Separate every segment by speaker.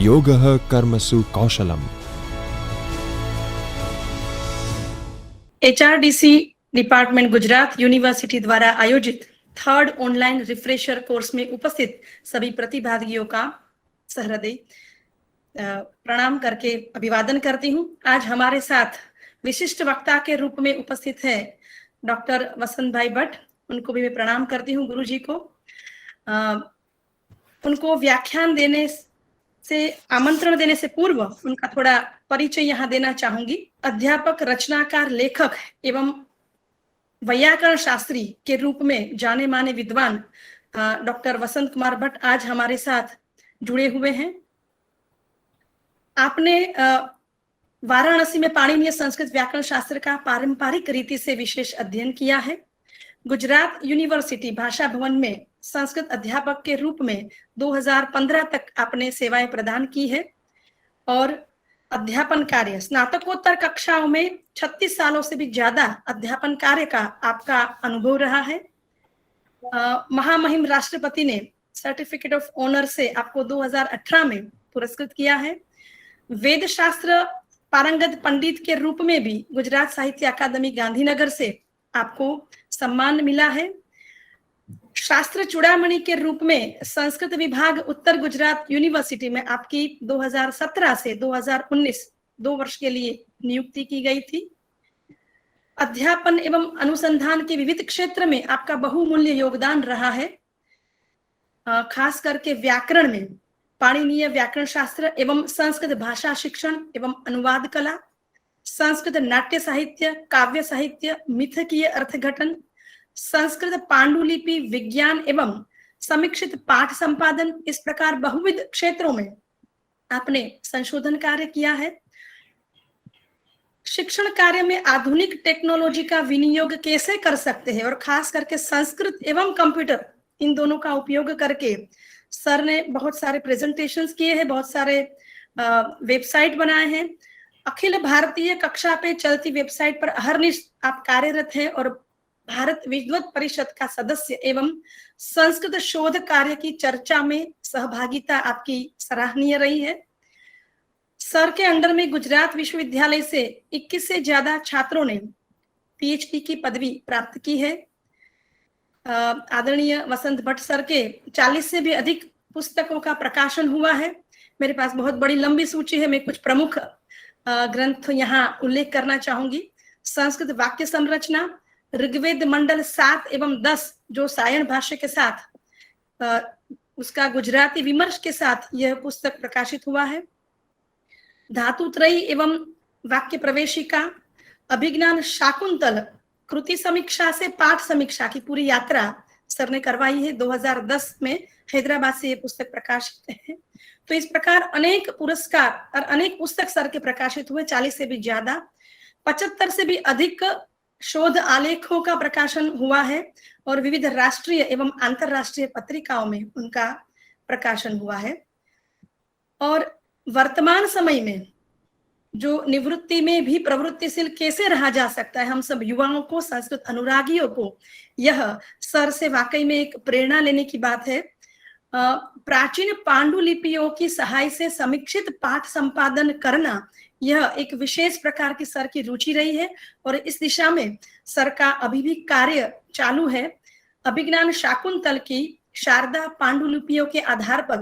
Speaker 1: योगः कर्मसु कौशलम्।
Speaker 2: HRDC डिपार्टमेंट गुजरात यूनिवर्सिटी द्वारा आयोजित थर्ड ऑनलाइन रिफ्रेशर कोर्स में उपस्थित सभी प्रतिभागियों का सहृदय प्रणाम करके अभिवादन करती हूँ। आज हमारे साथ विशिष्ट वक्ता के रूप में उपस्थित है डॉक्टर वसंत भाई भट्ट। उनको भी मैं प्रणाम करती हूँ गुरु जी को। उनको व्याख्यान देने से आमंत्रण देने से पूर्व उनका थोड़ा परिचय यहाँ देना चाहूंगी। अध्यापक, रचनाकार, लेखक एवं वैयाकरण शास्त्री के रूप में जाने माने विद्वान डॉक्टर वसंत कुमार भट्ट आज हमारे साथ जुड़े हुए हैं। आपने वाराणसी में पाणिनीय संस्कृत व्याकरण शास्त्र का पारंपरिक रीति से विशेष अध्ययन किया है। गुजरात यूनिवर्सिटी भाषा भवन में संस्कृत अध्यापक के रूप में 2015 तक आपने सेवाएं प्रदान की है और अध्यापन कार्य स्नातकोत्तर कक्षाओं में 36 सालों से भी ज्यादा अध्यापन कार्य का आपका अनुभव रहा है। महामहिम राष्ट्रपति ने सर्टिफिकेट ऑफ ऑनर से आपको 2018 में पुरस्कृत किया है। वेद शास्त्र पारंगत पंडित के रूप में भी गुजरात साहित्य अकादमी गांधीनगर से आपको सम्मान मिला है। शास्त्र चूड़ामणि के रूप में संस्कृत विभाग उत्तर गुजरात यूनिवर्सिटी में आपकी 2017 से 2019 2 वर्ष के लिए नियुक्ति की गई थी। अध्यापन एवं अनुसंधान के विविध क्षेत्र में आपका बहुमूल्य योगदान रहा है। खास करके व्याकरण में पाणिनीय व्याकरण शास्त्र एवं संस्कृत भाषा शिक्षण एवं अनुवाद कला, संस्कृत नाट्य साहित्य, काव्य साहित्य, मिथकीय अर्थघटन, संस्कृत पांडुलिपि विज्ञान एवं समीक्षित पाठ संपादन, इस प्रकार बहुविध क्षेत्रों में आपने संशोधन कार्य किया है। शिक्षण कार्य में आधुनिक टेक्नोलॉजी का विनियोग कैसे कर सकते हैं और खास करके संस्कृत एवं कंप्यूटर इन दोनों का उपयोग करके सर ने बहुत सारे प्रेजेंटेशंस किए हैं, बहुत सारे वेबसाइट बनाए हैं। अखिल भारतीय कक्षा पे चलती वेबसाइट पर अहर्निश आप कार्यरत हैं और भारत विद्वत परिषद का सदस्य एवं संस्कृत शोध कार्य की चर्चा में सहभागिता आपकी सराहनीय रही है। सर के अंडर में गुजरात विश्वविद्यालय से 21 से ज्यादा छात्रों ने पीएचडी की पदवी प्राप्त की है। आदरणीय वसंत भट्ट सर के 40 से भी अधिक पुस्तकों का प्रकाशन हुआ है। मेरे पास बहुत बड़ी लंबी सूची है, मैं कुछ प्रमुख ग्रंथ यहाँ उल्लेख करना चाहूंगी। संस्कृत वाक्य संरचना, ऋग्वेद मंडल 7 एवं 10 जो सायण भाष्य के साथ उसका गुजराती विमर्श के साथ यह पुस्तक प्रकाशित हुआ है। धातुत्रयी एवं वाक्य प्रवेशिका, अभिज्ञान शाकुंतल, कृति समीक्षा से पाठ समीक्षा की पूरी यात्रा सर ने करवाई है। 2010 में हैदराबाद से ये पुस्तक प्रकाशित है। तो इस प्रकार अनेक पुरस्कार और अनेक पुस्तक सर के प्रकाशित हुए, 40 से भी ज्यादा, 75 से भी अधिक शोध आलेखों का प्रकाशन हुआ है और विविध राष्ट्रीय एवं अंतरराष्ट्रीय पत्रिकाओं में उनका प्रकाशन हुआ है। और वर्तमान समय में जो निवृत्ति में भी प्रवृत्तिशील कैसे रहा जा सकता है, हम सब युवाओं को, संस्कृत अनुरागियों को यह सर से वाकई में एक प्रेरणा लेने की बात है। प्राचीन पांडुलिपियों की सहाय से समीक्षित पाठ संपादन करना यह एक विशेष प्रकार की सर की रुचि रही है और इस दिशा में सर का अभी भी कार्य चालू है। अभिज्ञान शाकुंतल की शारदा पांडुलिपियों के आधार पर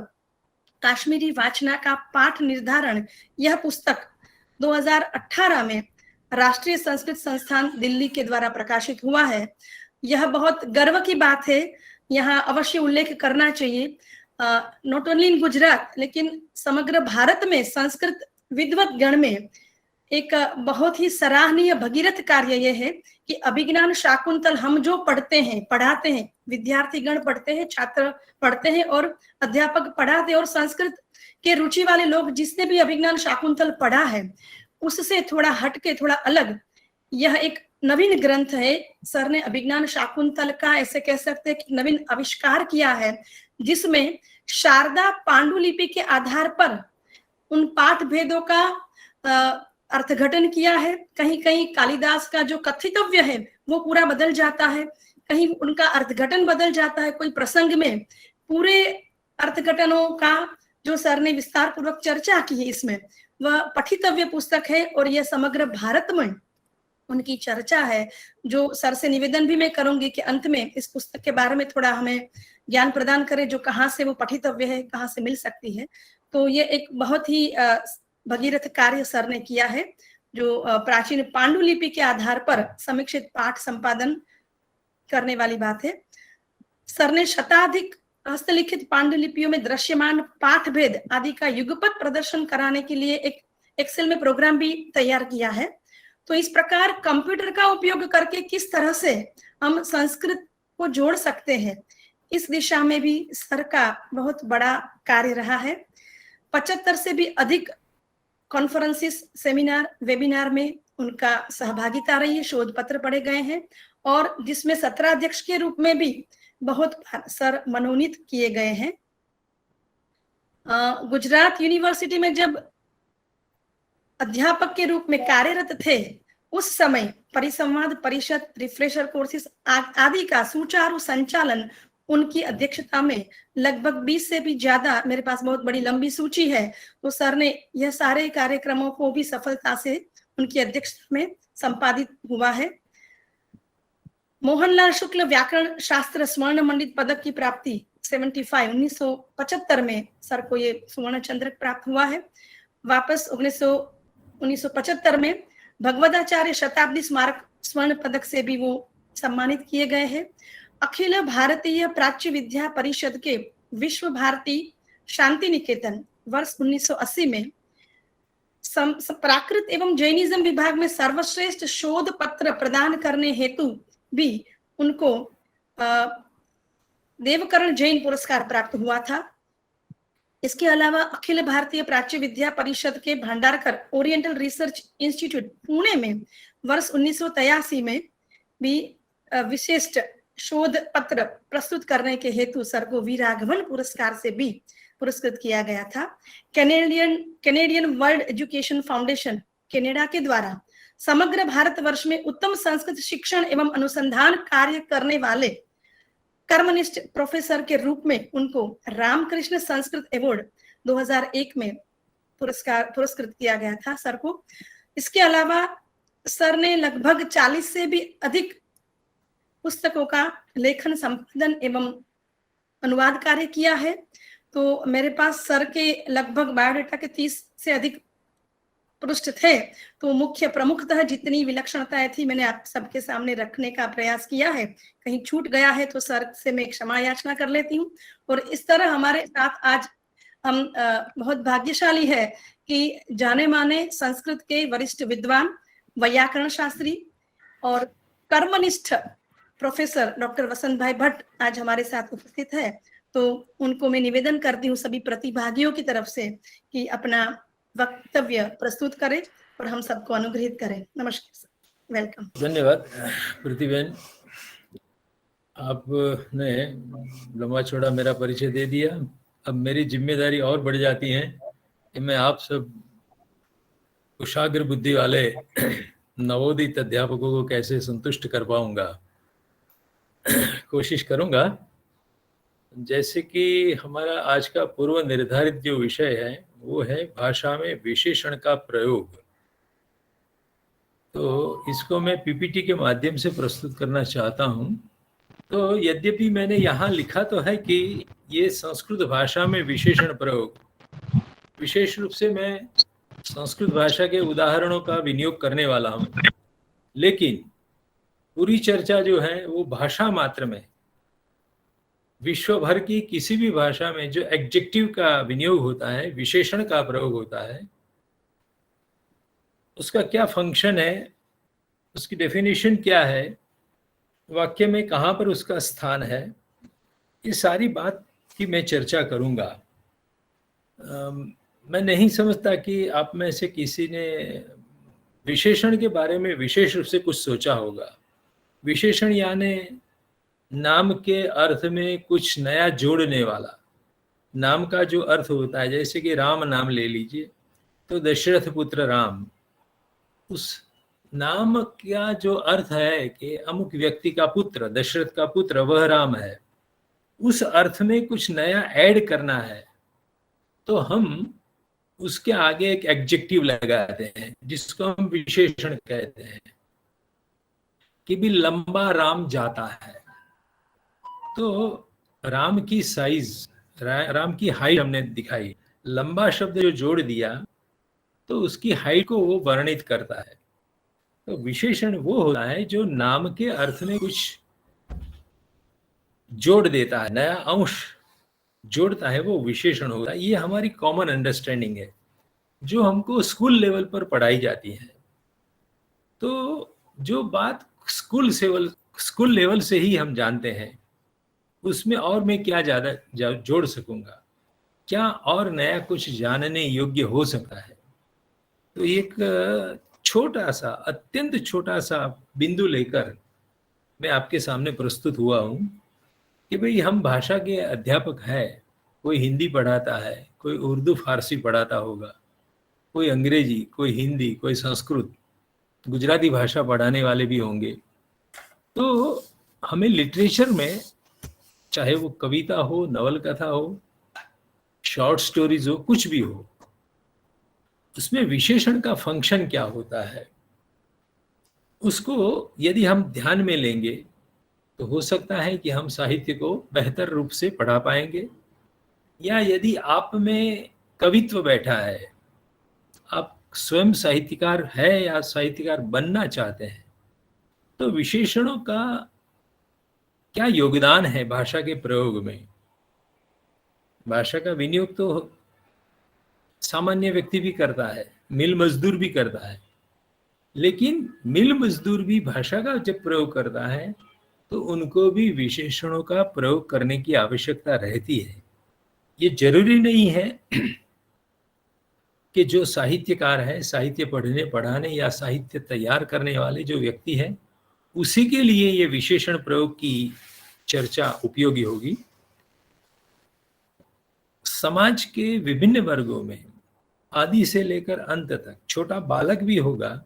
Speaker 2: काश्मीरी वाचना का पाठ निर्धारण, यह पुस्तक 2018 में राष्ट्रीय संस्कृत संस्थान दिल्ली के द्वारा प्रकाशित हुआ है। यह बहुत गर्व की बात है, यहाँ अवश्य उल्लेख करना चाहिए। नॉट ओनली इन गुजरात लेकिन समग्र भारत में संस्कृत विद्वत गण में एक बहुत ही सराहनीय भगीरथ कार्य यह है कि अभिज्ञान शाकुंतल हम जो पढ़ते हैं, पढ़ाते हैं, विद्यार्थी गण पढ़ते हैं, छात्र पढ़ते हैं और अध्यापक पढ़ाते हैं, और संस्कृत के रुचि वाले लोग जिसने भी अभिज्ञान शाकुंतल पढ़ा है उससे थोड़ा हटके, थोड़ा अलग यह एक नवीन ग्रंथ है। सर ने अभिज्ञान शाकुंतल का ऐसे कह सकते हैं कि नवीन आविष्कार किया है, जिसमें शारदा पांडुलिपि के आधार पर उन पाठ भेदों का अर्थघटन किया है। कहीं कहीं कालिदास का जो कथितव्य है वो पूरा बदल जाता है, कहीं उनका अर्थघटन बदल जाता है, कोई प्रसंग में पूरे अर्थघटनों का जो सर ने विस्तार पूर्वक चर्चा की है इसमें, वह पठितव्य पुस्तक है और यह समग्र भारत में उनकी चर्चा है। जो सर से निवेदन भी मैं करूंगी कि अंत में इस पुस्तक के बारे में थोड़ा हमें ज्ञान प्रदान करें, जो कहाँ से वो पठितव्य है, कहाँ से मिल सकती है। तो ये एक बहुत ही भगीरथ कार्य सर ने किया है, जो प्राचीन पांडुलिपि के आधार पर समीक्षित पाठ संपादन करने वाली बात है। सर ने शताधिक हस्तलिखित पांडुलिपियों में दृश्यमान पाठ भेद आदि का युगपत प्रदर्शन कराने के लिए एक एक्सेल में प्रोग्राम भी तैयार किया है। तो इस प्रकार कंप्यूटर का उपयोग करके किस तरह से हम संस्कृत को जोड़ सकते हैं, इस दिशा में भी सर का बहुत बड़ा कार्य रहा है। 75 से भी अधिक कॉन्फ्रेंसिस, सेमिनार, वेबिनार में उनका सहभागिता रही है, शोध पत्र पढ़े गए हैं, और जिसमें 17 अध्यक्ष के रूप में भी बहुत सर मनोनीत किए गए हैं। गुजरात यूनिवर्सिटी में जब अध्यापक के रूप में कार्यरत थे, उस समय परिसंवाद परिषद, रिफ्रेशर कोर्सेज आदि का सुचारू संचालन उनकी अध्यक्षता में लगभग 20 से भी ज्यादा, मेरे पास बहुत बड़ी लंबी सूची है, तो सर ने यह सारे कार्यक्रमों को भी सफलता से उनकी अध्यक्षता में संपादित हुआ है। मोहनलाल शुक्ल व्याकरण शास्त्र स्वर्ण मंडित पदक की प्राप्ति 1975 में सर को ये स्वर्ण चंद्रक प्राप्त हुआ है। वापस 1975 में भगवदाचार्य शताब्दी स्मारक स्वर्ण पदक से भी वो सम्मानित किए गए हैं। अखिल भारतीय प्राच्य विद्या परिषद के विश्व भारती शांति निकेतन वर्ष 1980 में प्राकृत एवं जैनिज्म विभाग में सर्वश्रेष्ठ शोध पत्र प्रदान करने हेतु भी उनको देवकरण जैन पुरस्कार प्राप्त हुआ था। इसके अलावा अखिल भारतीय प्राच्य विद्या परिषद के Bhandarkar oriental research institute Pune में वर्ष 1983 में भी विशिष्ट शोध पत्र प्रस्तुत करने के हेतु सर को वी राघवन पुरस्कार से भी पुरस्कृत किया गया था। Canadian world education foundation Canada के द्वारा समग्र भारतवर्ष में उत्तम संस्कृत शिक्षण एवं अनुसंधान कार्य करने वाले कर्मनिष्ठ प्रोफेसर के रूप में उनको रामकृष्ण संस्कृत अवार्ड 2001 में पुरस्कृत किया गया था सर को। इसके अलावा सर ने लगभग 40 से भी अधिक पुस्तकों का लेखन, संपादन एवं अनुवाद कार्य किया है। तो मेरे पास सर के लगभग बायोडाटा के 30 से अधिक पृष्ठ थे, तो मुख्य प्रमुखतः जितनी विलक्षणताएं थी मैंने आप सबके सामने रखने का प्रयास किया है। कहीं छूट गया है तो सर से मैं क्षमा याचना कर लेती हूँ। और इस तरह हमारे साथ आज हम बहुत भाग्यशाली है कि जाने माने संस्कृत के वरिष्ठ विद्वान, व्याकरण शास्त्री और कर्मनिष्ठ प्रोफेसर डॉक्टर वसंत भाई भट्ट आज हमारे साथ उपस्थित है। तो उनको मैं निवेदन करती हूँ सभी प्रतिभागियों की तरफ से कि अपना वक्तव्य प्रस्तुत करें और हम सबको अनुग्रहित करें। नमस्कार सर, वेलकम।
Speaker 3: धन्यवाद प्रतिबेन, आपने लंबा चौड़ा मेरा परिचय दे दिया। अब मेरी जिम्मेदारी और बढ़ जाती है कि मैं आप सब कुशाग्र बुद्धि वाले नवोदित अध्यापकों को कैसे संतुष्ट कर पाऊंगा। कोशिश करूंगा। जैसे कि हमारा आज का पूर्व निर्धारित जो विषय है वो है भाषा में विशेषण का प्रयोग। तो इसको मैं पीपीटी के माध्यम से प्रस्तुत करना चाहता हूं। तो यद्यपि मैंने यहाँ लिखा तो है कि ये संस्कृत भाषा में विशेषण प्रयोग, विशेष रूप से मैं संस्कृत भाषा के उदाहरणों का विनियोग करने वाला हूँ, लेकिन पूरी चर्चा जो है वो भाषा मात्र में, विश्व भर की किसी भी भाषा में जो एडजेक्टिव का विनियोग होता है, विशेषण का प्रयोग होता है, उसका क्या फंक्शन है, उसकी डेफिनेशन क्या है, वाक्य में कहाँ पर उसका स्थान है, ये सारी बात की मैं चर्चा करूँगा। मैं नहीं समझता कि आप में से किसी ने विशेषण के बारे में विशेष रूप से कुछ सोचा होगा। विशेषण यानी नाम के अर्थ में कुछ नया जोड़ने वाला। नाम का जो अर्थ होता है, जैसे कि राम नाम ले लीजिए, तो दशरथ पुत्र राम, उस नाम का जो अर्थ है कि अमुक व्यक्ति का पुत्र, दशरथ का पुत्र वह राम है, उस अर्थ में कुछ नया ऐड करना है तो हम उसके आगे एक एडजेक्टिव लगाते हैं जिसको हम विशेषण कहते हैं कि भी लंबा राम जाता है। तो राम की साइज, राम की हाइट हमने दिखाई, लंबा शब्द जो जोड़ दिया तो उसकी हाइट को वो वर्णित करता है। तो विशेषण वो होता है जो नाम के अर्थ में कुछ जोड़ देता है, नया अंश जोड़ता है, वो विशेषण होता है। ये हमारी कॉमन अंडरस्टैंडिंग है जो हमको स्कूल लेवल पर पढ़ाई जाती है। तो जो बात स्कूल लेवल से ही हम जानते हैं, उसमें और मैं क्या ज्यादा जोड़ सकूंगा, क्या और नया कुछ जानने योग्य हो सकता है। तो एक छोटा सा, अत्यंत छोटा सा बिंदु लेकर मैं आपके सामने प्रस्तुत हुआ हूं कि भाई हम भाषा के अध्यापक हैं। कोई हिंदी पढ़ाता है, कोई उर्दू फारसी पढ़ाता होगा, कोई अंग्रेजी, कोई हिंदी, कोई संस्कृत, गुजराती भाषा पढ़ाने वाले भी होंगे। तो हमें लिटरेचर में, चाहे वो कविता हो, नवल कथा हो, शॉर्ट स्टोरीज हो, कुछ भी हो, उसमें विशेषण का फंक्शन क्या होता है, उसको यदि हम ध्यान में लेंगे तो हो सकता है कि हम साहित्य को बेहतर रूप से पढ़ा पाएंगे। या यदि आप में कवित्व बैठा है, आप स्वयं साहित्यकार है या साहित्यकार बनना चाहते हैं, तो विशेषणों का क्या योगदान है भाषा के प्रयोग में। भाषा का विनियोग तो सामान्य व्यक्ति भी करता है, मिल मजदूर भी करता है, लेकिन मिल मजदूर भी भाषा का जब प्रयोग करता है तो उनको भी विशेषणों का प्रयोग करने की आवश्यकता रहती है। ये जरूरी नहीं है कि जो साहित्यकार है, साहित्य पढ़ने पढ़ाने या साहित्य तैयार करने वाले जो व्यक्ति है, उसी के लिए ये विशेषण प्रयोग की चर्चा उपयोगी होगी। समाज के विभिन्न वर्गों में आदि से लेकर अंत तक, छोटा बालक भी होगा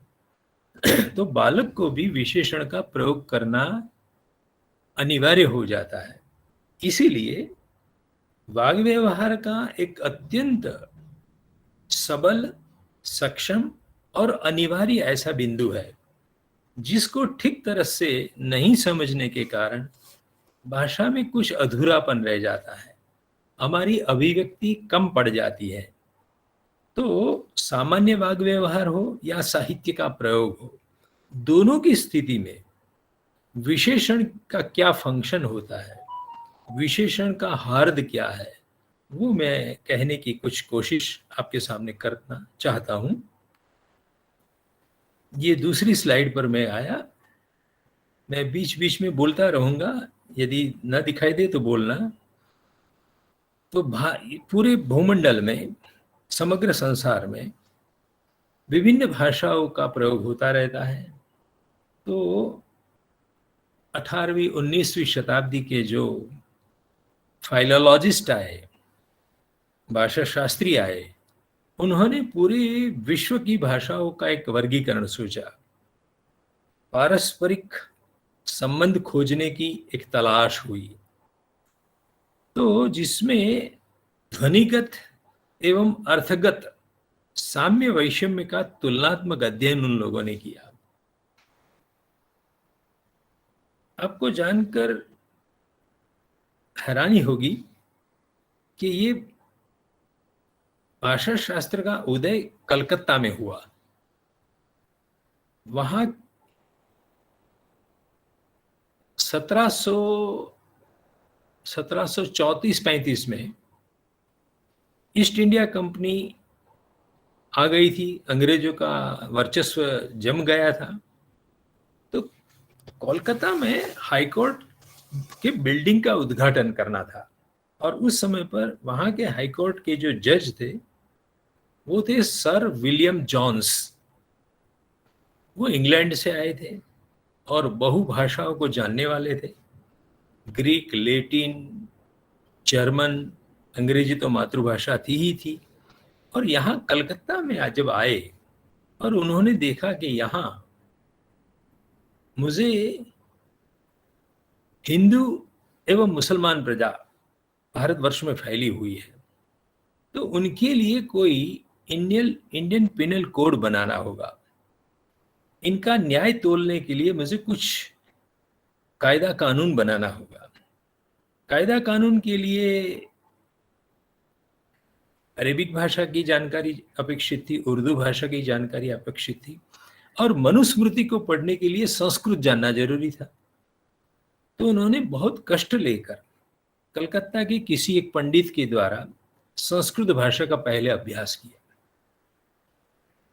Speaker 3: तो बालक को भी विशेषण का प्रयोग करना अनिवार्य हो जाता है। इसीलिए वाग व्यवहार का एक अत्यंत सबल, सक्षम और अनिवार्य ऐसा बिंदु है जिसको ठीक तरह से नहीं समझने के कारण भाषा में कुछ अधूरापन रह जाता है, हमारी अभिव्यक्ति कम पड़ जाती है। तो सामान्य वाग व्यवहार हो या साहित्य का प्रयोग हो, दोनों की स्थिति में विशेषण का क्या फंक्शन होता है, विशेषण का हार्द क्या है, वो मैं कहने की कुछ कोशिश आपके सामने करना चाहता हूं। ये दूसरी स्लाइड पर मैं आया, मैं बीच बीच में बोलता रहूंगा, यदि न दिखाई दे तो बोलना। तो पूरे भूमंडल में, समग्र संसार में विभिन्न भाषाओं का प्रयोग होता रहता है। तो 18वीं 19वीं शताब्दी के जो फाइलोलॉजिस्ट आए, भाषा शास्त्री आए, उन्होंने पूरे विश्व की भाषाओं का एक वर्गीकरण सोचा। पारस्परिक संबंध खोजने की एक तलाश हुई, तो जिसमें ध्वनिगत एवं अर्थगत साम्य वैषम्य का तुलनात्मक अध्ययन उन लोगों ने किया। आपको जानकर हैरानी होगी कि ये भाषा शास्त्र का उदय कलकत्ता में हुआ। वहां 1734-35 में ईस्ट इंडिया कंपनी आ गई थी, अंग्रेजों का वर्चस्व जम गया था। तो कोलकाता में हाईकोर्ट के बिल्डिंग का उद्घाटन करना था, और उस समय पर वहां के हाईकोर्ट के जो जज थे वो थे सर विलियम जॉन्स। वो इंग्लैंड से आए थे और बहुभाषाओं को जानने वाले थे, ग्रीक, लैटिन, जर्मन, अंग्रेजी तो मातृभाषा थी ही थी। और यहाँ कलकत्ता में जब आए और उन्होंने देखा कि यहाँ मुझे हिंदू एवं मुसलमान प्रजा भारतवर्ष में फैली हुई है, तो उनके लिए कोई इंडियन पिनल कोड बनाना होगा। इनका न्याय तोलने के लिए मुझे कुछ कायदा कानून बनाना होगा। कायदा कानून के लिए अरेबिक भाषा की जानकारी अपेक्षित थी, उर्दू भाषा की जानकारी अपेक्षित थी, और मनुस्मृति को पढ़ने के लिए संस्कृत जानना जरूरी था। तो उन्होंने बहुत कष्ट लेकर कलकत्ता के किसी एक पंडित के द्वारा संस्कृत भाषा का पहले अभ्यास किया।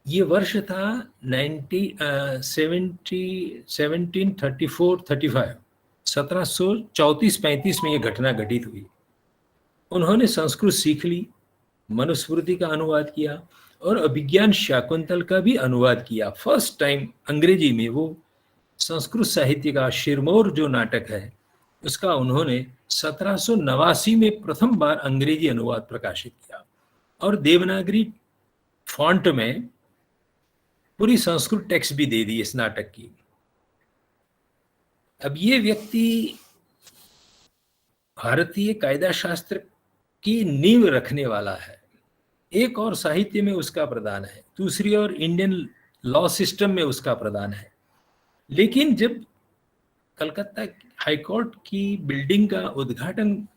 Speaker 3: ये वर्ष था 1734-35 में ये घटना घटित हुई। उन्होंने संस्कृत सीख ली, मनुस्मृति का अनुवाद किया और अभिज्ञान शाकुंतल का भी अनुवाद किया। फर्स्ट टाइम अंग्रेजी में वो संस्कृत साहित्य का शिरमौर जो नाटक है उसका उन्होंने 1789 में प्रथम बार अंग्रेजी अनुवाद प्रकाशित किया और देवनागरी फॉन्ट में पूरी संस्कृत टेक्स्ट भी दे दी इस नाटक की। अब ये व्यक्ति भारतीय कायदा शास्त्र की नींव रखने वाला है, एक और साहित्य में उसका प्रदान है, दूसरी ओर इंडियन लॉ सिस्टम में उसका प्रदान है। लेकिन जब कलकत्ता हाईकोर्ट की बिल्डिंग का उद्घाटन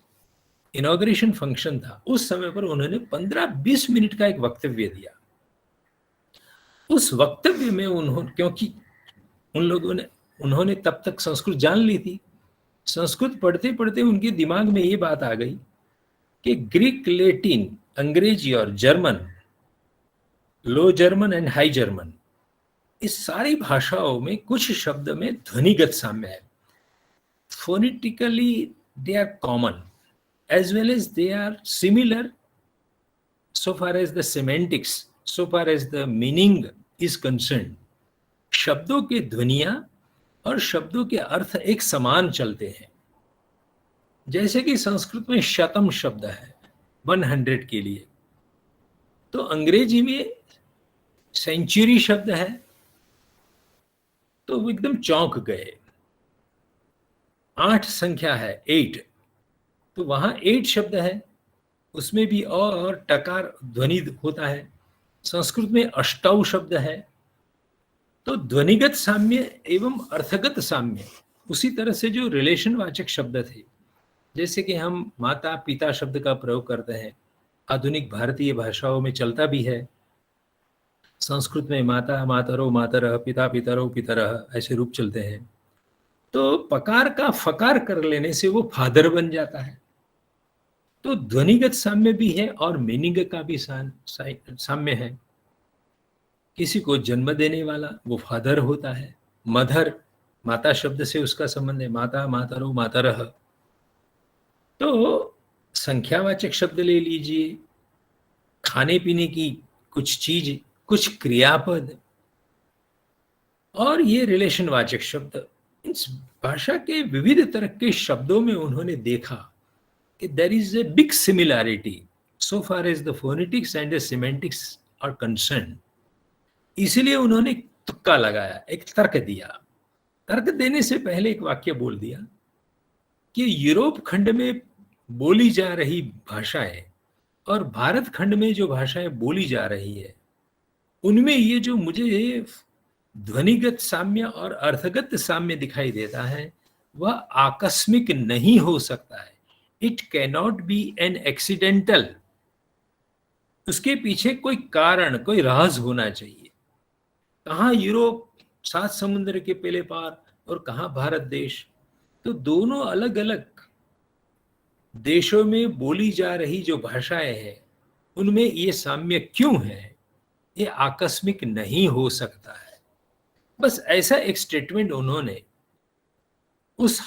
Speaker 3: इनॉग्रेशन फंक्शन था, उस समय पर उन्होंने 15-20 मिनट का एक वक्तव्य दिया। उस वक्तव्य में उन्होंने, क्योंकि उन्होंने तब तक संस्कृत जान ली थी, संस्कृत पढ़ते पढ़ते उनके दिमाग में ये बात आ गई कि ग्रीक, लैटिन, अंग्रेजी और German, low German and high German, इस सारी भाषाओं में कुछ शब्द में ध्वनिगत साम्य है। Phonetically they are common as well as they are similar so far as the semantics, so far as the meaning is concerned. शब्दों के ध्वनियां और शब्दों के अर्थ एक समान चलते हैं। जैसे कि संस्कृत में शतम शब्द है 100 के लिए, तो अंग्रेजी में सेंचुरी शब्द है, तो वो एकदम चौंक गए। 8 संख्या है 8, तो वहां 8 शब्द है, उसमें भी और टकार ध्वनि होता है। संस्कृत में अष्टौ शब्द है, तो ध्वनिगत साम्य एवं अर्थगत साम्य, उसी तरह से जो रिलेशनवाचक शब्द थे, जैसे कि हम माता पिता शब्द का प्रयोग करते हैं, आधुनिक भारतीय भाषाओं में चलता भी है। संस्कृत में माता मातरो मातरः, पिता पितरो पितरः, ऐसे रूप चलते हैं। तो पकार का फकार कर लेने से वो फादर बन जाता है। तो ध्वनिगत साम्य भी है और मीनिंग का भी साम्य है। किसी को जन्म देने वाला वो फादर होता है, मदर, माता शब्द से उसका संबंध है, माता मातरो मातरः। तो संख्यावाचक शब्द ले लीजिए, खाने पीने की कुछ चीज, कुछ क्रियापद, और ये रिलेशनवाचक शब्द। इस भाषा के विविध तरह के शब्दों में उन्होंने देखा कि there is a big similarity so far as the phonetics and the semantics are concerned. इसलिए उन्होंने तुक्का लगाया, एक तर्क दिया। तर्क देने से पहले एक वाक्य बोल दिया कि यूरोप खंड में बोली जा रही भाषाएं और भारत खंड में जो भाषाएं बोली जा रही है, उनमें ये जो मुझे ध्वनिगत साम्य और अर्थगत साम्य दिखाई देता है, वह आकस्मिक नहीं हो सकता है। It cannot be an accidental. उसके पीछे कोई कारण, कोई राज होना चाहिए। कहाँ यूरोप 7 समुद्र के पहले पार और कहाँ भारत देश, तो दोनों अलग अलग देशों में बोली जा रही जो भाषाएं हैं, उनमें ये साम्य क्यों है, ये आकस्मिक नहीं हो सकता है। बस ऐसा एक स्टेटमेंट उन्होंने उस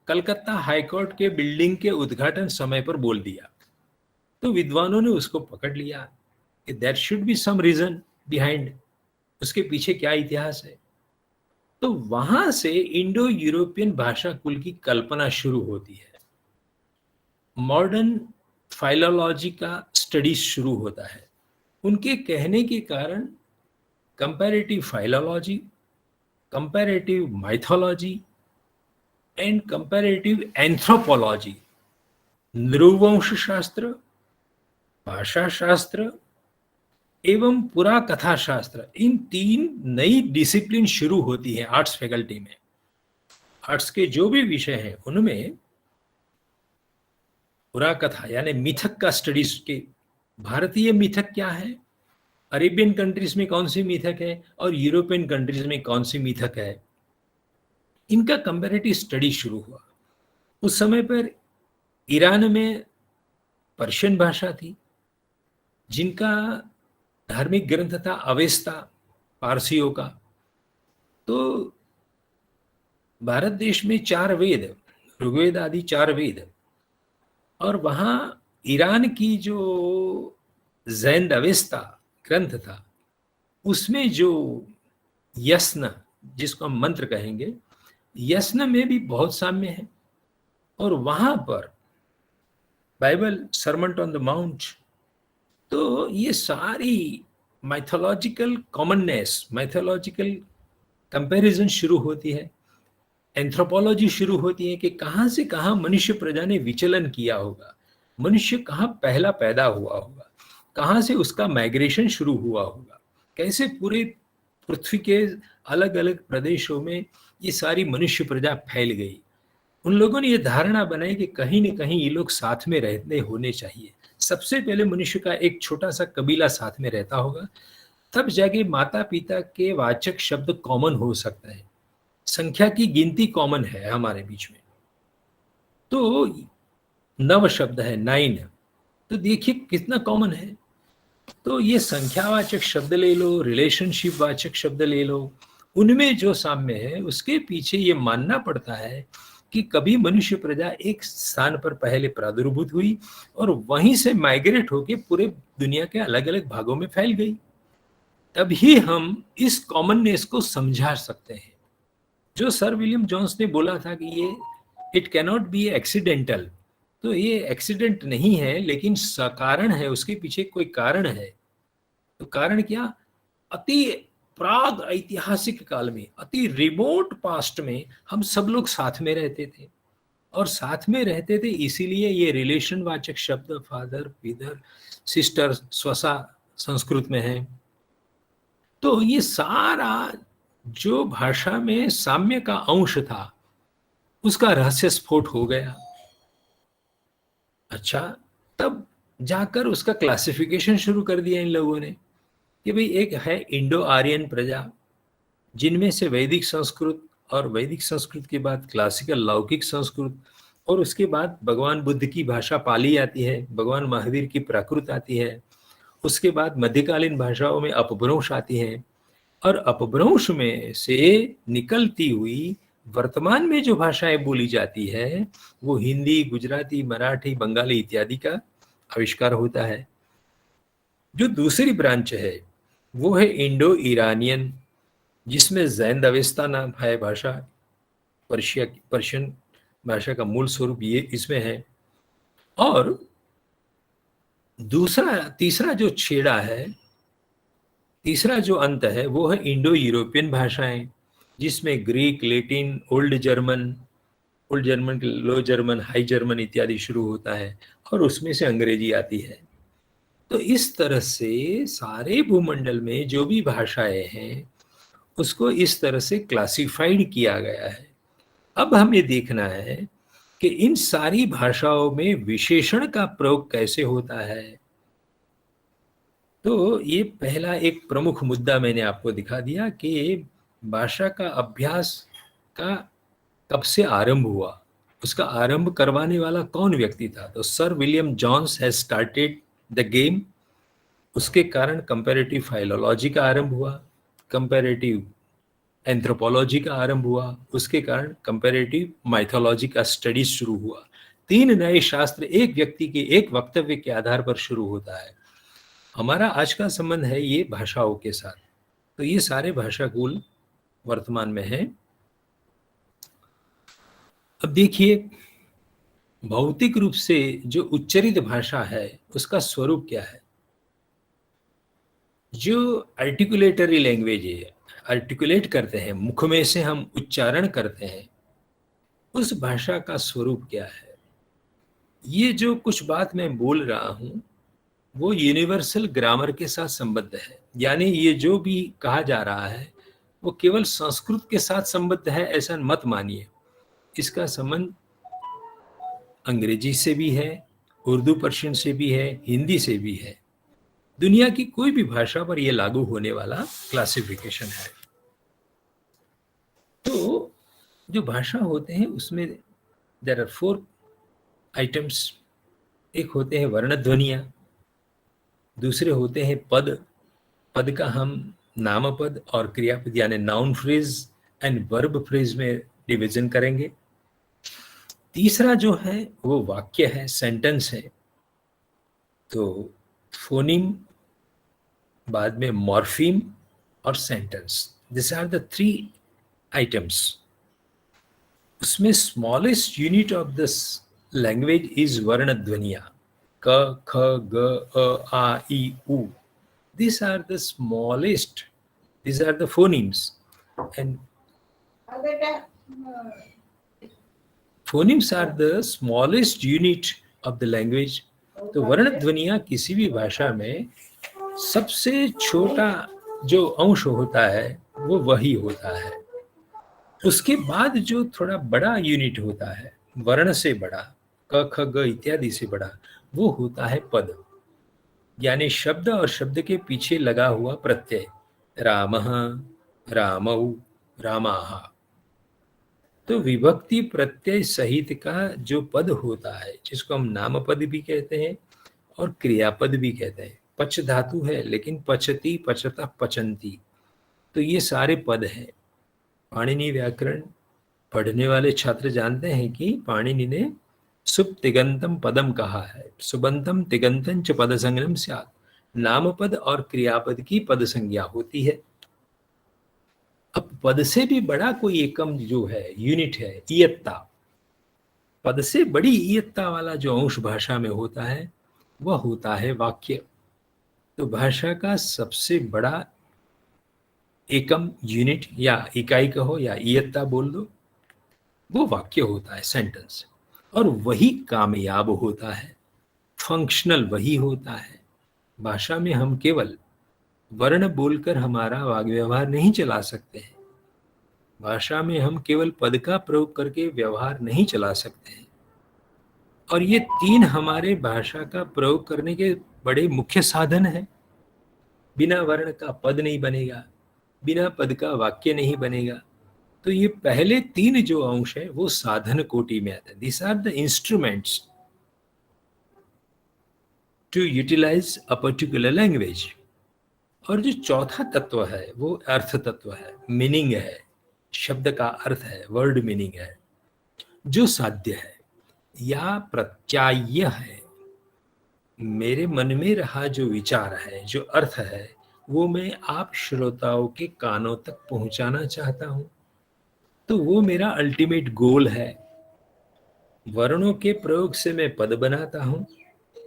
Speaker 3: कलकत्ता हाईकोर्ट के बिल्डिंग के उद्घाटन समय पर बोल दिया। तो विद्वानों ने उसको पकड़ लिया कि there should be some reason behind, उसके पीछे क्या इतिहास है। तो वहां से इंडो यूरोपियन भाषा कुल की कल्पना शुरू होती है। मॉडर्न फाइलोलॉजी का स्टडी शुरू होता है। उनके कहने के कारण comparative philology, comparative mythology and comparative anthropology, नृवंश शास्त्र भाषा शास्त्र एवं पुरा कथा शास्त्र, इन 3 नई डिसिप्लिन शुरू होती है आर्ट्स फैकल्टी में। आर्ट्स के जो भी विषय हैं उनमें पुरा कथा यानी मिथक का स्टडीज के, भारतीय मिथक क्या है, अरेबियन कंट्रीज में कौन सी मिथक है और यूरोपियन कंट्रीज में कौन सी मिथक है, इनका कंपैरेटिव स्टडी शुरू हुआ। उस समय पर ईरान में पर्शियन भाषा थी, जिनका धार्मिक ग्रंथ था अवेस्ता पारसियों का। तो भारत देश में 4 वेद, ऋग्वेद आदि 4 वेद, और वहां ईरान की जो जैन अवेस्ता ग्रंथ था उसमें जो यस्न, जिसको हम मंत्र कहेंगे, यस्न में भी बहुत साम्य है। और वहां पर Bible sermon on the mount, तो ये सारी माइथोलॉजिकल कॉमननेस, माइथोलॉजिकल कंपैरिजन शुरू होती है, एंथ्रोपोलॉजी शुरू होती है कि कहाँ से कहाँ मनुष्य प्रजा ने विचलन किया होगा, मनुष्य कहाँ पहला पैदा हुआ होगा, कहाँ से उसका माइग्रेशन शुरू हुआ होगा, कैसे पूरे पृथ्वी के अलग अलग प्रदेशों में ये सारी मनुष्य प्रजा फैल गई। उन लोगों ने ये धारणा बनाई कि कहीं न कहीं ये लोग साथ में रहते होने चाहिए। सबसे पहले मनुष्य का एक छोटा सा कबीला साथ में रहता होगा, तब जाके माता पिता के वाचक शब्द कॉमन हो सकता है। संख्या की गिनती कॉमन है हमारे बीच में, तो 9 शब्द है, 9, तो देखिए कितना कॉमन है। तो ये संख्यावाचक शब्द ले लो, रिलेशनशिप वाचक शब्द ले लो, उनमें जो साम्य है उसके पीछे ये मानना पड़ता है कि कभी मनुष्य प्रजा एक स्थान पर पहले प्रादुर्भूत हुई और वहीं से माइग्रेट होकर पूरे दुनिया के अलग अलग भागों में फैल गई। तभी हम इस कॉमननेस को समझा सकते हैं। जो सर विलियम जोन्स ने बोला था कि ये इट कैनॉट बी एक्सीडेंटल, तो ये एक्सीडेंट नहीं है, लेकिन सकारण है, उसके पीछे कोई कारण है। तो कारण क्या? अति प्राग ऐतिहासिक काल में, अति रिमोट पास्ट में हम सब लोग साथ में रहते थे, और साथ में रहते थे इसीलिए ये रिलेशन वाचक शब्द फादर, पिदर, सिस्टर, स्वसा संस्कृत में है। तो ये सारा जो भाषा में साम्य का अंश था उसका रहस्य स्फोट हो गया। अच्छा, तब जाकर उसका क्लासिफिकेशन शुरू कर दिया इन लोगों ने कि भाई एक है इंडो आर्यन प्रजा, जिनमें से वैदिक संस्कृत, और वैदिक संस्कृत के बाद क्लासिकल लौकिक संस्कृत, और उसके बाद भगवान बुद्ध की भाषा पाली आती है, भगवान महावीर की प्राकृत आती है, उसके बाद मध्यकालीन भाषाओं में अपभ्रंश आती है, और अपभ्रंश में से निकलती हुई वर्तमान में जो भाषाएं बोली जाती है वो हिंदी, गुजराती, मराठी, बंगाली इत्यादि का आविष्कार होता है। जो दूसरी ब्रांच है वो है इंडो ईरानियन, जिसमें जैन अवेस्ता नाम है भाषा, पर्शियन भाषा का मूल स्वरूप ये इसमें है। और तीसरा जो छेड़ा है, तीसरा जो अंत है वो है इंडो यूरोपियन भाषाएं, जिसमें ग्रीक, लैटिन, ओल्ड जर्मन, लो जर्मन, हाई जर्मन इत्यादि शुरू होता है, और उसमें से अंग्रेजी आती है। तो इस तरह से सारे भूमंडल में जो भी भाषाएं हैं उसको इस तरह से क्लासिफाइड किया गया है। अब हमें देखना है कि इन सारी भाषाओं में विशेषण का प्रयोग कैसे होता है। तो ये पहला एक प्रमुख मुद्दा मैंने आपको दिखा दिया कि भाषा का अभ्यास का कब से आरंभ हुआ, उसका आरंभ करवाने वाला कौन व्यक्ति था। तो sir William Jones has started the game. उसके कारण कंपैरेटिव फाइलोलॉजी का आरंभ हुआ, कंपैरेटिव एंथ्रोपोलॉजी का आरंभ हुआ, उसके कारण कंपैरेटिव माइथोलॉजी का स्टडी शुरू हुआ। 3 नए शास्त्र एक व्यक्ति के एक वक्तव्य के आधार पर शुरू होता है। हमारा आज का संबंध है ये भाषाओं के साथ। तो ये सारे भाषाकुल वर्तमान में हैं। अब देखिए, भौतिक रूप से जो उच्चरित भाषा है उसका स्वरूप क्या है। जो आर्टिकुलेटरी लैंग्वेज है, आर्टिकुलेट करते हैं, मुख में से हम उच्चारण करते हैं, उस भाषा का स्वरूप क्या है। ये जो कुछ बात मैं बोल रहा हूं वो यूनिवर्सल ग्रामर के साथ संबद्ध है। यानी ये जो भी कहा जा रहा है वो केवल संस्कृत के साथ संबद्ध है ऐसा मत मानिए। इसका संबंध अंग्रेजी से भी है, उर्दू पर्शियन से भी है, हिंदी से भी है। दुनिया की कोई भी भाषा पर यह लागू होने वाला क्लासिफिकेशन है। तो जो भाषा होते हैं उसमें देयर आर 4 आइटम्स। एक होते हैं वर्ण ध्वनियां, दूसरे होते हैं पद। पद का हम नामपद और क्रियापद यानी noun phrase and verb phrase में डिवीजन करेंगे। तीसरा जो है वो वाक्य है, सेंटेंस है। तो फोनीम, बाद में मॉर्फीम और sentence, this are the 3 items. उसमें smallest unit of this language is वर्ण ध्वनिया, क ख ग अ आ ई उ। These are the smallest, these are the phonemes, and phonemes are the smallest unit of the language. तो वर्ण ध्वनियां किसी भी भाषा में सबसे छोटा जो अंश होता है वो वही होता है। उसके बाद जो थोड़ा बड़ा यूनिट होता है, वर्ण से बड़ा, क ख ग इत्यादि से बड़ा, वो होता है पद, यानी शब्द और शब्द के पीछे लगा हुआ प्रत्यय। रामः, रामौ, रामाः। तो विभक्ति प्रत्यय सहित का जो पद होता है, जिसको हम नामपद भी कहते हैं और क्रियापद भी कहते हैं। पच धातु है लेकिन पचती, पचता, पचंती, तो ये सारे पद हैं। पाणिनि व्याकरण पढ़ने वाले छात्र जानते हैं कि पाणिनि ने सुप तिगंतम पदम कहा है। सुबंतम तिगंतम च पद संज्ञम स्यात्। नामपद और क्रियापद की पद संज्ञा होती है। अब पद से भी बड़ा कोई एकम जो है, यूनिट है, इयत्ता। पद से बड़ी इयत्ता वाला जो अंश भाषा में होता है वह होता है वाक्य। तो भाषा का सबसे बड़ा एकम, यूनिट या इकाई कहो या इयत्ता बोल दो, वो वाक्य होता है, सेंटेंस। और वही कामयाब होता है, फंक्शनल वही होता है। भाषा में हम केवल वर्ण बोलकर हमारा वाग व्यवहार नहीं चला सकते हैं। भाषा में हम केवल पद का प्रयोग करके व्यवहार नहीं चला सकते हैं। और ये 3 हमारे भाषा का प्रयोग करने के बड़े मुख्य साधन हैं। बिना वर्ण का पद नहीं बनेगा, बिना पद का वाक्य नहीं बनेगा। तो ये पहले 3 जो अंश है वो साधन कोटि में आते हैं। This are the instruments to utilize a particular language. और जो चौथा तत्व है वो अर्थ तत्व है, मीनिंग है, शब्द का अर्थ है, वर्ड मीनिंग है, जो साध्य है या प्रत्याय्य है। मेरे मन में रहा जो विचार है, जो अर्थ है, वो मैं आप श्रोताओं के कानों तक पहुंचाना चाहता हूं। तो वो मेरा अल्टीमेट गोल है। वर्णों के प्रयोग से मैं पद बनाता हूं,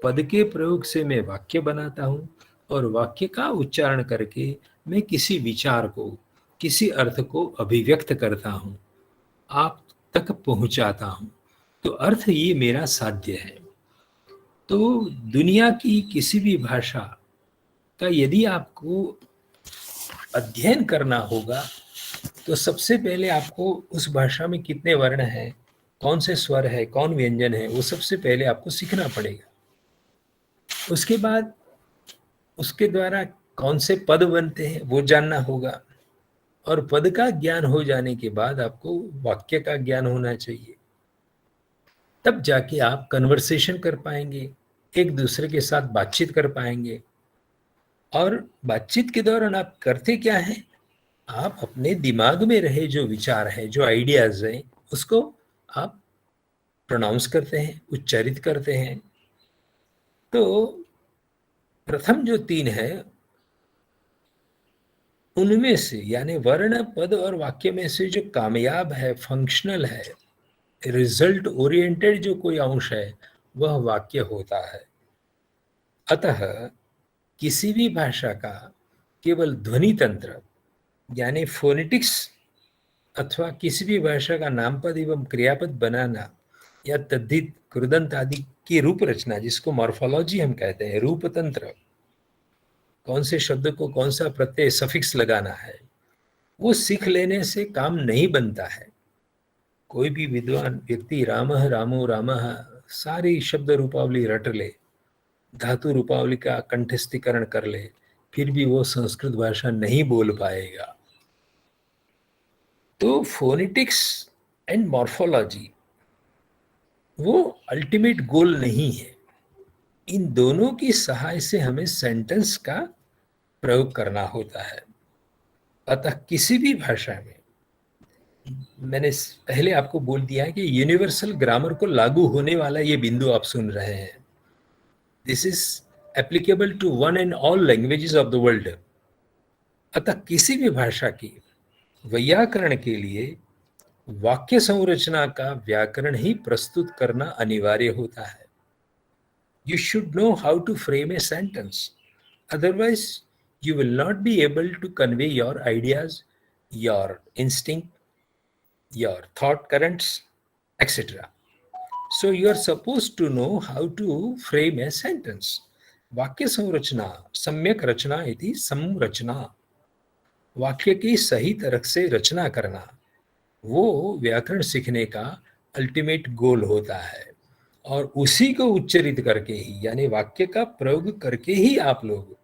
Speaker 3: पद के प्रयोग से मैं वाक्य बनाता हूं, और वाक्य का उच्चारण करके मैं किसी विचार को, किसी अर्थ को अभिव्यक्त करता हूं, आप तक पहुंचाता हूं। तो अर्थ ये मेरा साध्य है। तो दुनिया की किसी भी भाषा का यदि आपको अध्ययन करना होगा तो सबसे पहले आपको उस भाषा में कितने वर्ण हैं, कौन से स्वर है, कौन व्यंजन है, वो सबसे पहले आपको सीखना पड़ेगा। उसके बाद उसके द्वारा कौन से पद बनते हैं वो जानना होगा, और पद का ज्ञान हो जाने के बाद आपको वाक्य का ज्ञान होना चाहिए। तब जाके आप कन्वर्सेशन कर पाएंगे, एक दूसरे के साथ बातचीत कर पाएंगे। और बातचीत के दौरान आप करते क्या हैं, आप अपने दिमाग में रहे जो विचार है, जो आइडियाज हैं, उसको आप प्रोनाउंस करते हैं, उच्चारित करते हैं। तो प्रथम जो 3 है उनमें से, यानी वर्ण, पद और वाक्य में से जो कामयाब है, फंक्शनल है, रिजल्ट ओरिएंटेड जो कोई अंश है, वह वाक्य होता है। अतः किसी भी भाषा का केवल ध्वनि तंत्र यानी फोनेटिक्स अथवा किसी भी भाषा का नामपद एवं क्रियापद बनाना या तद्धित कृदंत आदि की रूप रचना, जिसको मॉर्फोलॉजी हम कहते हैं, रूप तंत्र, कौन से शब्द को कौन सा प्रत्यय सफिक्स लगाना है, वो सीख लेने से काम नहीं बनता है। कोई भी विद्वान व्यक्ति रामः रामो रामः सारी शब्द रूपावली रट ले, धातु रूपावली का कंठस्थीकरण कर ले, फिर भी वो संस्कृत भाषा नहीं बोल पाएगा। तो फोनेटिक्स एंड मॉर्फोलॉजी वो अल्टीमेट गोल नहीं है। इन दोनों की सहाय से हमें सेंटेंस का प्रयोग करना होता है। अतः किसी भी भाषा में, मैंने पहले आपको बोल दिया है कि यूनिवर्सल ग्रामर को लागू होने वाला ये बिंदु आप सुन रहे हैं। This is applicable to one and all languages of the world. अतः किसी भी भाषा की वैयाकरण के लिए वाक्य संरचना का व्याकरण ही प्रस्तुत करना अनिवार्य होता है। You should know how to frame a sentence. Otherwise, you will not be able to convey your ideas, your instinct, your thought currents, etc. So you are supposed to know how to frame a sentence. वाक्य संरचना सम्यक रचना इति संरचना, वाक्य की सही तरह से रचना करना, वो व्याकरण सीखने का अल्टीमेट गोल होता है। और उसी को उच्चरित करके ही, यानी वाक्य का प्रयोग करके ही आप लोग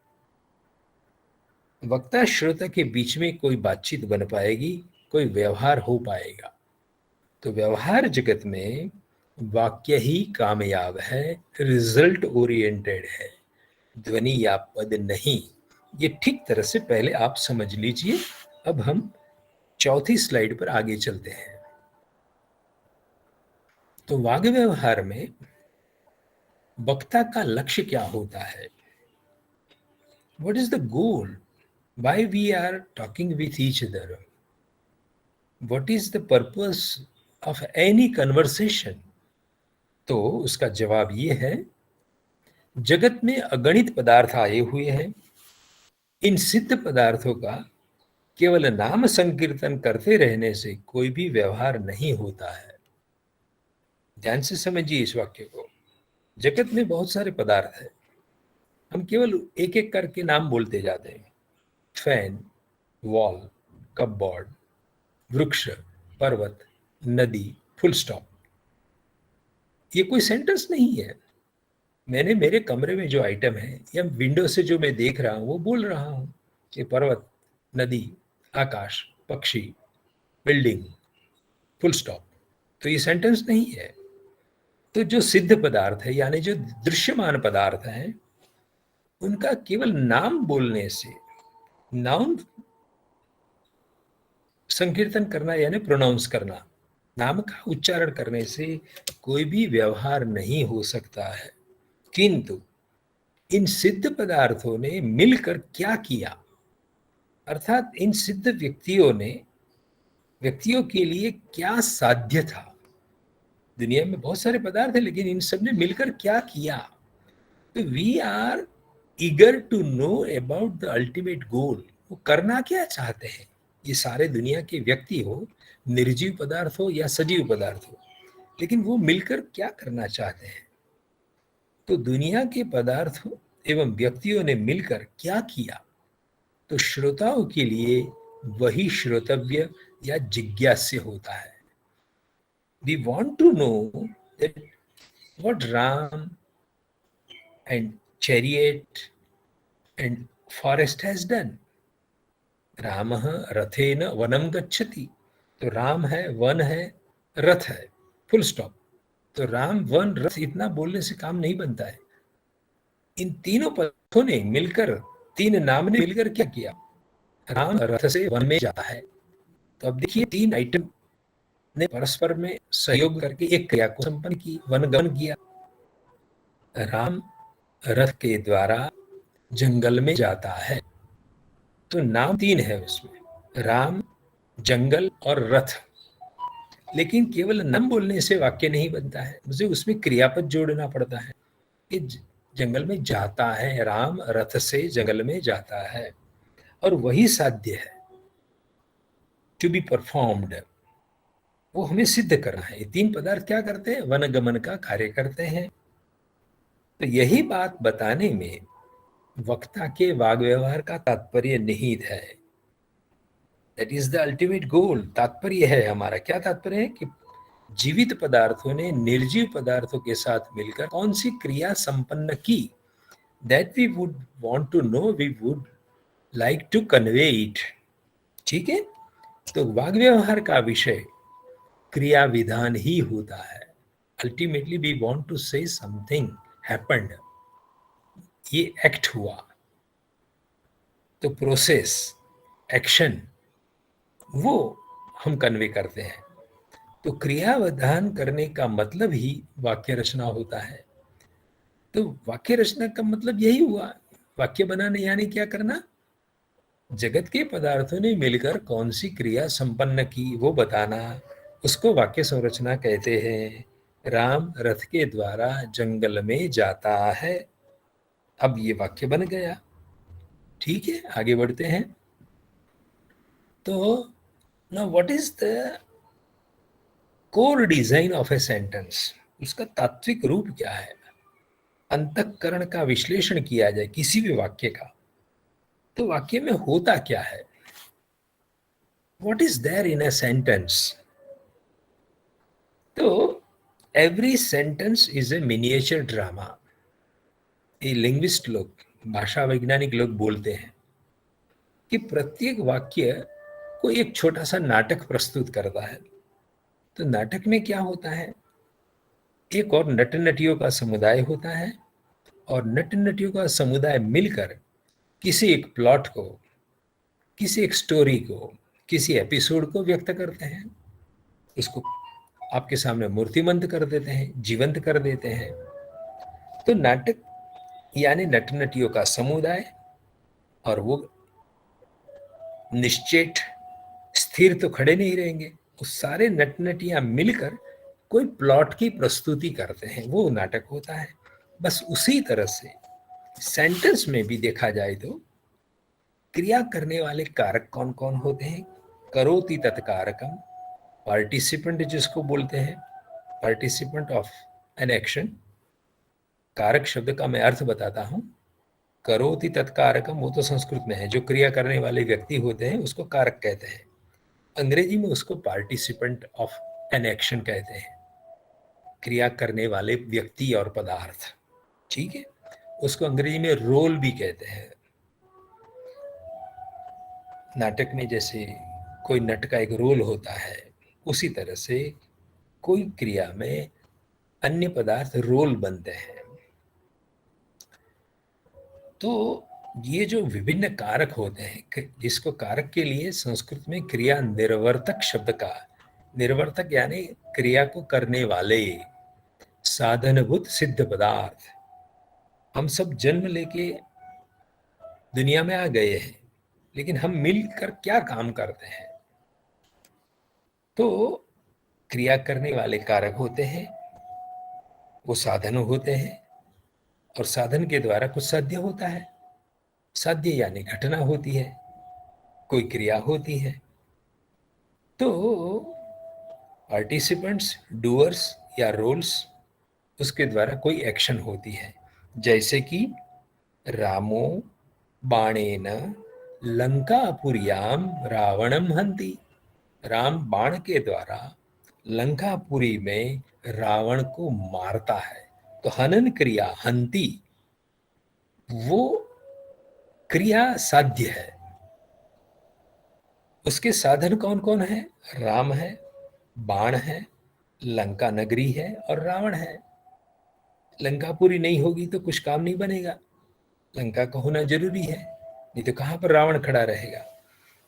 Speaker 3: वक्ता श्रोता के बीच में कोई बातचीत बन पाएगी, कोई व्यवहार हो पाएगा। तो व्यवहार जगत में वाक्य ही कामयाब है, रिजल्ट ओरिएंटेड है, ध्वनि या पद नहीं। ये ठीक तरह से पहले आप समझ लीजिए। अब हम चौथी स्लाइड पर आगे चलते हैं। तो वाग् व्यवहार में वक्ता का लक्ष्य क्या होता है? What is the goal? Why we are talking with each other? What is the purpose of any conversation? तो उसका जवाब ये है, जगत में अगणित पदार्थ आए हुए हैं। इन सिद्ध पदार्थों का केवल नाम संकीर्तन करते रहने से कोई भी व्यवहार नहीं होता है। ध्यान से समझिए इस वाक्य को। जगत में बहुत सारे पदार्थ हैं, हम केवल एक एक करके नाम बोलते जाते हैं। फैन, वॉल, कपबोर्ड, वृक्ष, पर्वत, नदी, फुल स्टॉप। ये कोई सेंटेंस नहीं है। मैंने मेरे कमरे में जो आइटम है या विंडो से जो मैं देख रहा हूं वो बोल रहा हूं कि पर्वत, नदी, आकाश, पक्षी, बिल्डिंग, फुल स्टॉप। तो ये सेंटेंस नहीं है। तो जो सिद्ध पदार्थ है, यानी जो दृश्यमान पदार्थ हैं, उनका केवल नाम बोलने से, नाउन संकीर्तन करना यानी प्रोनाउंस करना, नाम का उच्चारण करने से कोई भी व्यवहार नहीं हो सकता है। किंतु इन सिद्ध पदार्थों ने मिलकर क्या किया, अर्थात इन सिद्ध व्यक्तियों के लिए क्या साध्य था। दुनिया में बहुत सारे पदार्थ हैं, लेकिन इन सब ने मिलकर क्या किया। तो we are eager to know about the ultimate goal. वो करना क्या चाहते हैं, ये सारे दुनिया के व्यक्ति हो, निर्जीव पदार्थ हो या सजीव पदार्थ हो, लेकिन वो मिलकर क्या करना चाहते हैं। तो दुनिया के पदार्थों एवं व्यक्तियों ने मिलकर क्या किया, तो श्रोताओं के लिए वही श्रोतव्य या जिज्ञास्य होता है। We want to know that what Ram and chariot and forest has done. रामः रथेन वनम गच्छति। तो राम है, वन है, रथ है, फुल स्टॉप। तो राम, वन, रथ इतना बोलने से काम नहीं बनता है। इन तीनों पदार्थों ने मिलकर, तीन नाम ने मिलकर क्या किया, राम रथ से वन में जाता है। तो अब देखिए, तीन आइटम ने परस्पर में सहयोग करके एक क्रिया को संपन्न की, वनगमन किया। राम रथ के द्वारा जंगल में जाता है। तो नाम तीन है उसमें, राम, जंगल और रथ। लेकिन केवल नाम बोलने से वाक्य नहीं बनता है, मुझे उसमें क्रियापद जोड़ना पड़ता है कि जंगल में जाता है, राम रथ से जंगल में जाता है, और वही साध्य है टू बी परफॉर्म्ड। वो हमें सिद्ध करना है। ये तीन पदार्थ क्या करते हैं? वनगमन का कार्य करते हैं। तो यही बात बताने में वक्ता के वाग व्यवहार का तात्पर्य निहित है। दैट इज द अल्टीमेट गोल। तात्पर्य है हमारा, क्या तात्पर्य है कि जीवित पदार्थों ने निर्जीव पदार्थों के साथ मिलकर कौन सी क्रिया संपन्न की। That we would want to know, we would like to convey it. ठीक है, तो वाग व्यवहार का विषय क्रिया विधान ही होता है। Ultimately we want to say something happened, ये एक्ट हुआ, तो प्रोसेस, एक्शन, वो हम कन्वे करते हैं। तो क्रिया विधान करने का मतलब ही वाक्य रचना होता है। तो वाक्य रचना का मतलब यही हुआ, वाक्य बनाने यानी क्या करना? जगत के पदार्थों ने मिलकर कौन सी क्रिया संपन्न की वो बताना, उसको वाक्य संरचना कहते हैं। राम रथ के द्वारा जंगल में जाता है, अब ये वाक्य बन गया। ठीक है, आगे बढ़ते हैं। तो now what is the core design of a sentence? उसका तात्विक रूप क्या है? अंतःकरण का विश्लेषण किया जाए किसी भी वाक्य का, तो वाक्य में होता क्या है? What is there in a sentence? तो every sentence is a miniature drama. ये लिंग्विस्ट लोग, भाषा वैज्ञानिक लोग बोलते हैं कि प्रत्येक वाक्य को एक छोटा सा नाटक प्रस्तुत करता है। तो नाटक में क्या होता है? एक और नट नटियों का समुदाय होता है, और नट नटियों का समुदाय मिलकर किसी एक प्लॉट को, किसी एक स्टोरी को, किसी एपिसोड को व्यक्त करते हैं। उसको आपके सामने मूर्तिमंत कर देते हैं, जीवंत कर देते हैं। तो नाटक यानी नट नटियों का समुदाय, और वो निश्चेत स्थिर तो खड़े नहीं रहेंगे, वो सारे नट नटियां मिलकर कोई प्लॉट की प्रस्तुति करते हैं, वो नाटक होता है। बस उसी तरह से सेंटेंस में भी देखा जाए तो क्रिया करने वाले कारक कौन कौन होते हैं? करोति तत्कारकम, पार्टिसिपेंट जिसको बोलते हैं, पार्टिसिपेंट ऑफ एन एक्शन। कारक शब्द का मैं अर्थ बताता हूं। करोति तत्कारकम वो तो संस्कृत में है, जो क्रिया करने वाले व्यक्ति होते हैं उसको कारक कहते हैं। अंग्रेजी में उसको पार्टिसिपेंट ऑफ एन एक्शन कहते हैं, क्रिया करने वाले व्यक्ति और पदार्थ। ठीक है, उसको अंग्रेजी में रोल भी कहते हैं। नाटक में जैसे कोई नट का एक रोल होता है, उसी तरह से कोई क्रिया में अन्य पदार्थ रोल बनते हैं। तो ये जो विभिन्न कारक होते हैं, जिसको कारक के लिए संस्कृत में क्रिया निर्वर्तक शब्द का, निर्वर्तक यानी क्रिया को करने वाले, साधनभूत सिद्ध पदार्थ। हम सब जन्म लेके दुनिया में आ गए हैं, लेकिन हम मिलकर क्या काम करते हैं? तो क्रिया करने वाले कारक होते हैं, वो साधन होते हैं, और साधन के द्वारा कुछ साध्य होता है। साध्य यानी घटना होती है, कोई क्रिया होती है। तो पार्टिसिपेंट्स, डूअर्स या रोल्स, उसके द्वारा कोई एक्शन होती है। जैसे कि रामो बाणेन लंकापुर्याम रावणम हंति। राम बाण के द्वारा लंकापुरी में रावण को मारता है। तो हनन क्रिया, हंति, वो क्रिया साध्य है। उसके साधन कौन कौन है? राम है, बाण है, लंका नगरी है, और रावण है। लंकापुरी नहीं होगी तो कुछ काम नहीं बनेगा, लंका का होना जरूरी है, नहीं तो कहां पर रावण खड़ा रहेगा।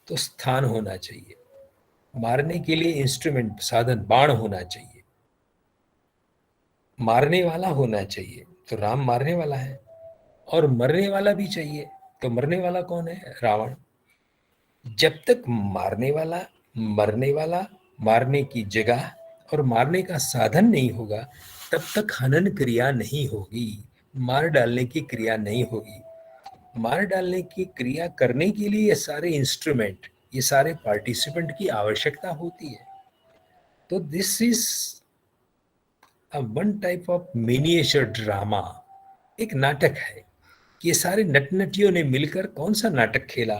Speaker 3: तो स्थान होना चाहिए, मारने के लिए इंस्ट्रूमेंट, साधन, बाण होना चाहिए, मारने वाला होना चाहिए। तो राम मारने वाला है, और मरने वाला भी चाहिए। तो मरने वाला कौन है? रावण। जब तक मारने वाला, मरने वाला, मारने की जगह और मारने का साधन नहीं होगा, तब तक हनन क्रिया नहीं होगी, मार डालने की क्रिया नहीं होगी। मार डालने की क्रिया करने के लिए ये सारे इंस्ट्रूमेंट, ये सारे पार्टिसिपेंट की आवश्यकता होती है। तो this is one type of miniature drama, एक नाटक है। ये सारे नट नटियों ने मिलकर कौन सा नाटक खेला?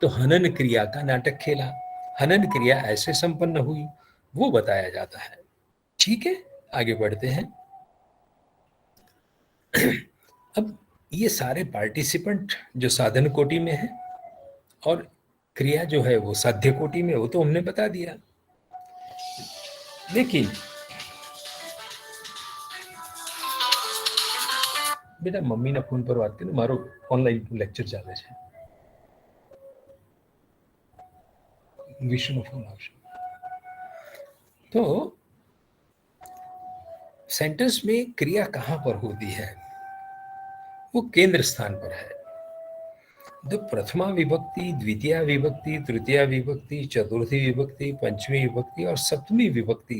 Speaker 3: तो हनन क्रिया का नाटक खेला। हनन क्रिया ऐसे संपन्न हुई, वो बताया जाता है। ठीक है, आगे बढ़ते हैं। अब ये सारे पार्टिसिपेंट जो साधन कोटि में है और क्रिया जो है वो साध्य कोटि में, वो तो हमने बता दिया। लेकिन बेटा मम्मीના ફોન પર વાત કરીને મારો ઓનલાઈન લેક્ચર ચાલે છે, વિષ્ણુનો ફોન આવશે। तो सेंटेंस में क्रिया कहां पर होती है? वो केंद्र स्थान पर है। तो प्रथमा विभक्ति, द्वितीय विभक्ति, तृतीय विभक्ति, चतुर्थी विभक्ति, पंचमी विभक्ति और सप्तमी विभक्ति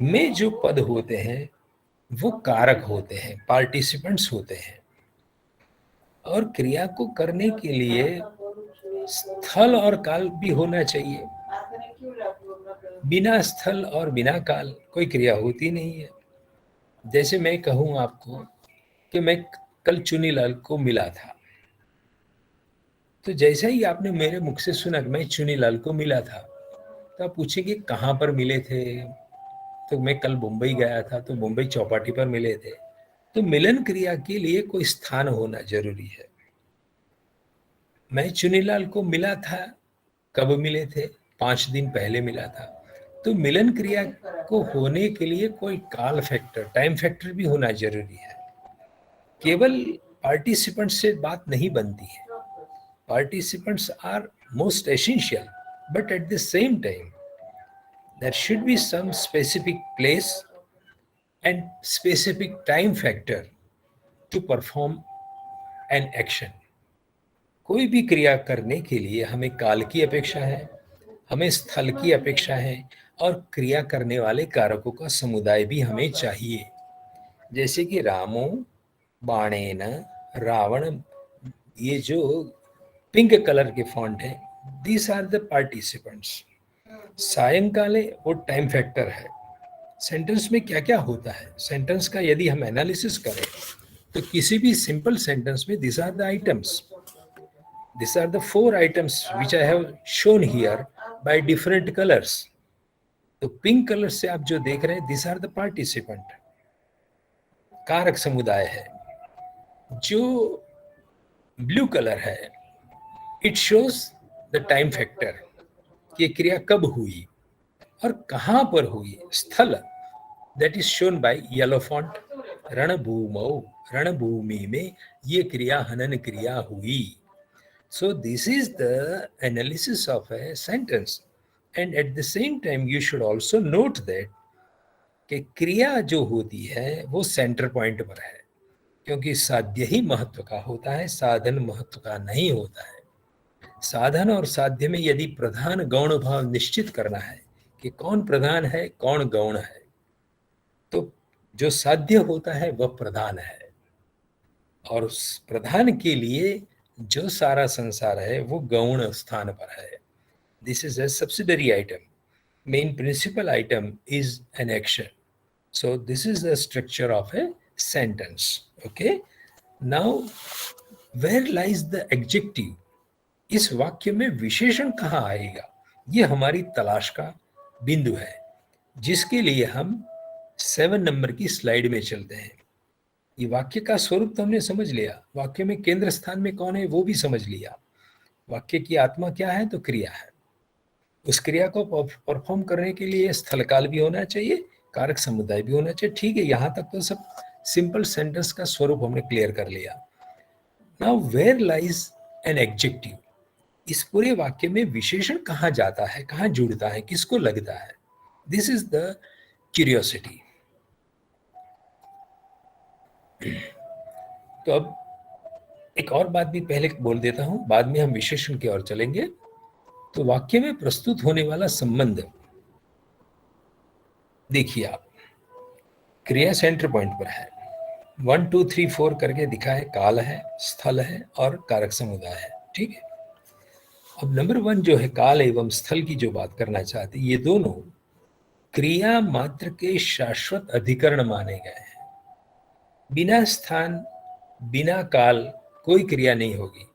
Speaker 3: में जो पद होते हैं वो कारक होते हैं, पार्टिसिपेंट्स होते हैं। और क्रिया को करने के लिए स्थल और काल भी होना चाहिए। बिना स्थल और बिना काल कोई क्रिया होती नहीं है। जैसे मैं कहूं आपको कि मैं कल चुनीलाल को मिला था, तो जैसे ही आपने मेरे मुख से सुना कि मैं चुनीलाल को मिला था, तो आप पूछेंगे कहां पर मिले थे? तो मैं कल मुंबई गया था, तो मुंबई चौपाटी पर मिले थे। तो मिलन क्रिया के लिए कोई स्थान होना जरूरी है। मैं चुनीलाल को मिला था, कब मिले थे? 5 दिन पहले मिला था। तो मिलन क्रिया को होने के लिए कोई काल फैक्टर, टाइम फैक्टर भी होना जरूरी है। केवल पार्टिसिपेंट से बात नहीं बनती है। Participants are most essential, but at the same time there should be some specific place and specific time factor to perform an action. कोई भी क्रिया करने के लिए हमें काल की अपेक्षा है, हमें स्थल की अपेक्षा है और क्रिया करने वाले कारकों का समुदाय भी हमें चाहिए। जैसे कि रामो बाणेन रावण, ये जो पिंक कलर के फॉन्ट है, दीज आर द पार्टिसिपेंट्स। सायंकाले वो टाइम फैक्टर है। सेंटेंस में क्या क्या होता है, सेंटेंस का यदि हम एनालिसिस करें तो किसी भी सिंपल सेंटेंस में this are the items, this are the 4 items which I have shown here by different colours. तो पिंक कलर से आप जो देख रहे हैं, दिस आर द पार्टिसिपेंट, कारक समुदाय है। जो ब्लू कलर है, it shows the time factor, कि क्रिया कब हुई और कहां पर हुई। स्थल, that is shown by yellow font. रणभूमौ, रणभूमि में ये क्रिया हनन क्रिया हुई। So this is the analysis of a sentence. And at the same time you should also note that कि क्रिया जो होती है वो सेंटर पॉइंट पर है, क्योंकि साध्य ही महत्व का होता है, साधन महत्व का नहीं होता है। साधन और साध्य में यदि प्रधान गौण भाव निश्चित करना है कि कौन प्रधान है कौन गौण है, तो जो साध्य होता है वह प्रधान है। और उस प्रधान के लिए जो सारा संसार है वो गौण स्थान पर है। This is a subsidiary item. Main principal item is an action. So this is the structure of a sentence. Okay, now where lies the adjective? इस वाक्य में विशेषण कहां आएगा, ये हमारी तलाश का बिंदु है, जिसके लिए हम 7 नंबर की स्लाइड में चलते हैं। ये वाक्य का स्वरूप तो हमने समझ लिया, वाक्य में केंद्र स्थान में कौन है वो भी समझ लिया, वाक्य की आत्मा क्या है तो क्रिया है। उस क्रिया को परफॉर्म करने के लिए स्थल काल भी होना चाहिए, कारक समुदाय भी होना चाहिए। ठीक है, यहां तक तो सब सिंपल सेंटेंस का स्वरूप हमने क्लियर कर लिया। Now where lies an adjective? इस पूरे वाक्य में विशेषण कहां जाता है, कहां जुड़ता है, किसको लगता है? This is the curiosity. तो अब एक और बात भी पहले बोल देता हूं, बाद में हम विशेषण की ओर चलेंगे। तो वाक्य में प्रस्तुत होने वाला संबंध देखिए आप, क्रिया सेंटर पॉइंट पर है, 1 2 3 4 करके दिखा है, काल है, स्थल है और कारक समुदाय है। ठीक है, अब नंबर 1 जो है काल एवं स्थल की जो बात करना चाहते, ये दोनों क्रिया मात्र के शाश्वत अधिकरण माने गए हैं। बिना स्थान बिना काल कोई क्रिया नहीं होगी।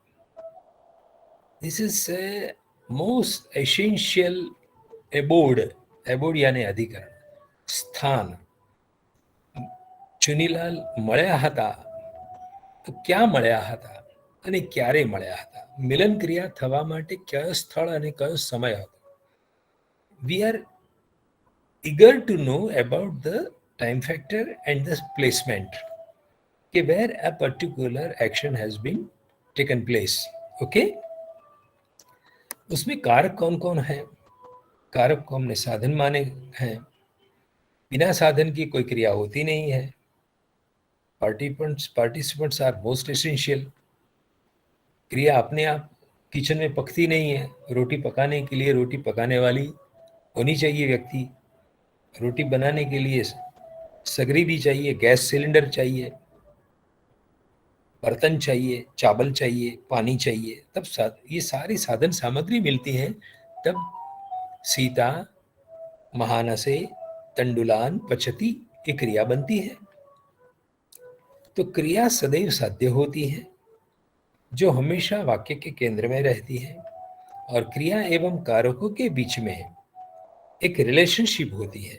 Speaker 3: This is most essential abode, abode यानी अधिकरण, स्थान। ચુનીલાલ મળ્યા હતા તો ક્યાં મળ્યા હતા અને ક્યારે મળ્યા હતા? મિલન ક્રિયા થવા માટે કયો સ્થળ અને કયો સમય હતો? We are eager to know about the time factor and the placement, कि where a particular action has been taken place. Okay? उसमें कारक कौन कौन है? कारक को हमने साधन माने हैं। बिना साधन की कोई क्रिया होती नहीं है। Participants are most essential. क्रिया अपने आप किचन में पकती नहीं है। रोटी पकाने के लिए रोटी पकाने वाली होनी चाहिए व्यक्ति, रोटी बनाने के लिए सगरी भी चाहिए, गैस सिलेंडर चाहिए, बर्तन चाहिए, चावल चाहिए, पानी चाहिए, तब ये सारी साधन सामग्री मिलती हैं, तब सीता महानसे तंडुलान पचती ये क्रिया बनती है। तो क्रिया सदैव साध्य होती है, जो हमेशा वाक्य के केंद्र में रहती है, और क्रिया एवं कारकों के बीच में एक रिलेशनशिप होती है।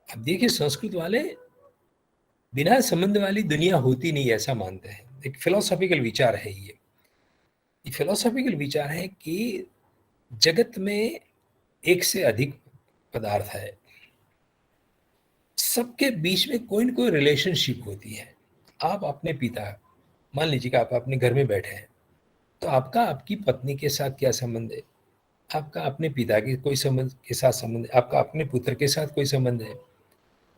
Speaker 3: अब देखिए, संस्कृत वाले बिना संबंध वाली दुनिया होती नहीं ऐसा मानते हैं। एक फिलोसॉफिकल विचार है ये फिलोसॉफिकल विचार है कि जगत में एक से अधिक पदार्थ है, सबके बीच में कोई न कोई रिलेशनशिप होती है। आप अपने पिता, मान लीजिए कि आप अपने घर में बैठे हैं, तो आपका आपकी पत्नी के साथ क्या संबंध है? आपका अपने पिता के कोई संबंध के साथ संबंध है, आपका अपने पुत्र के साथ कोई संबंध है,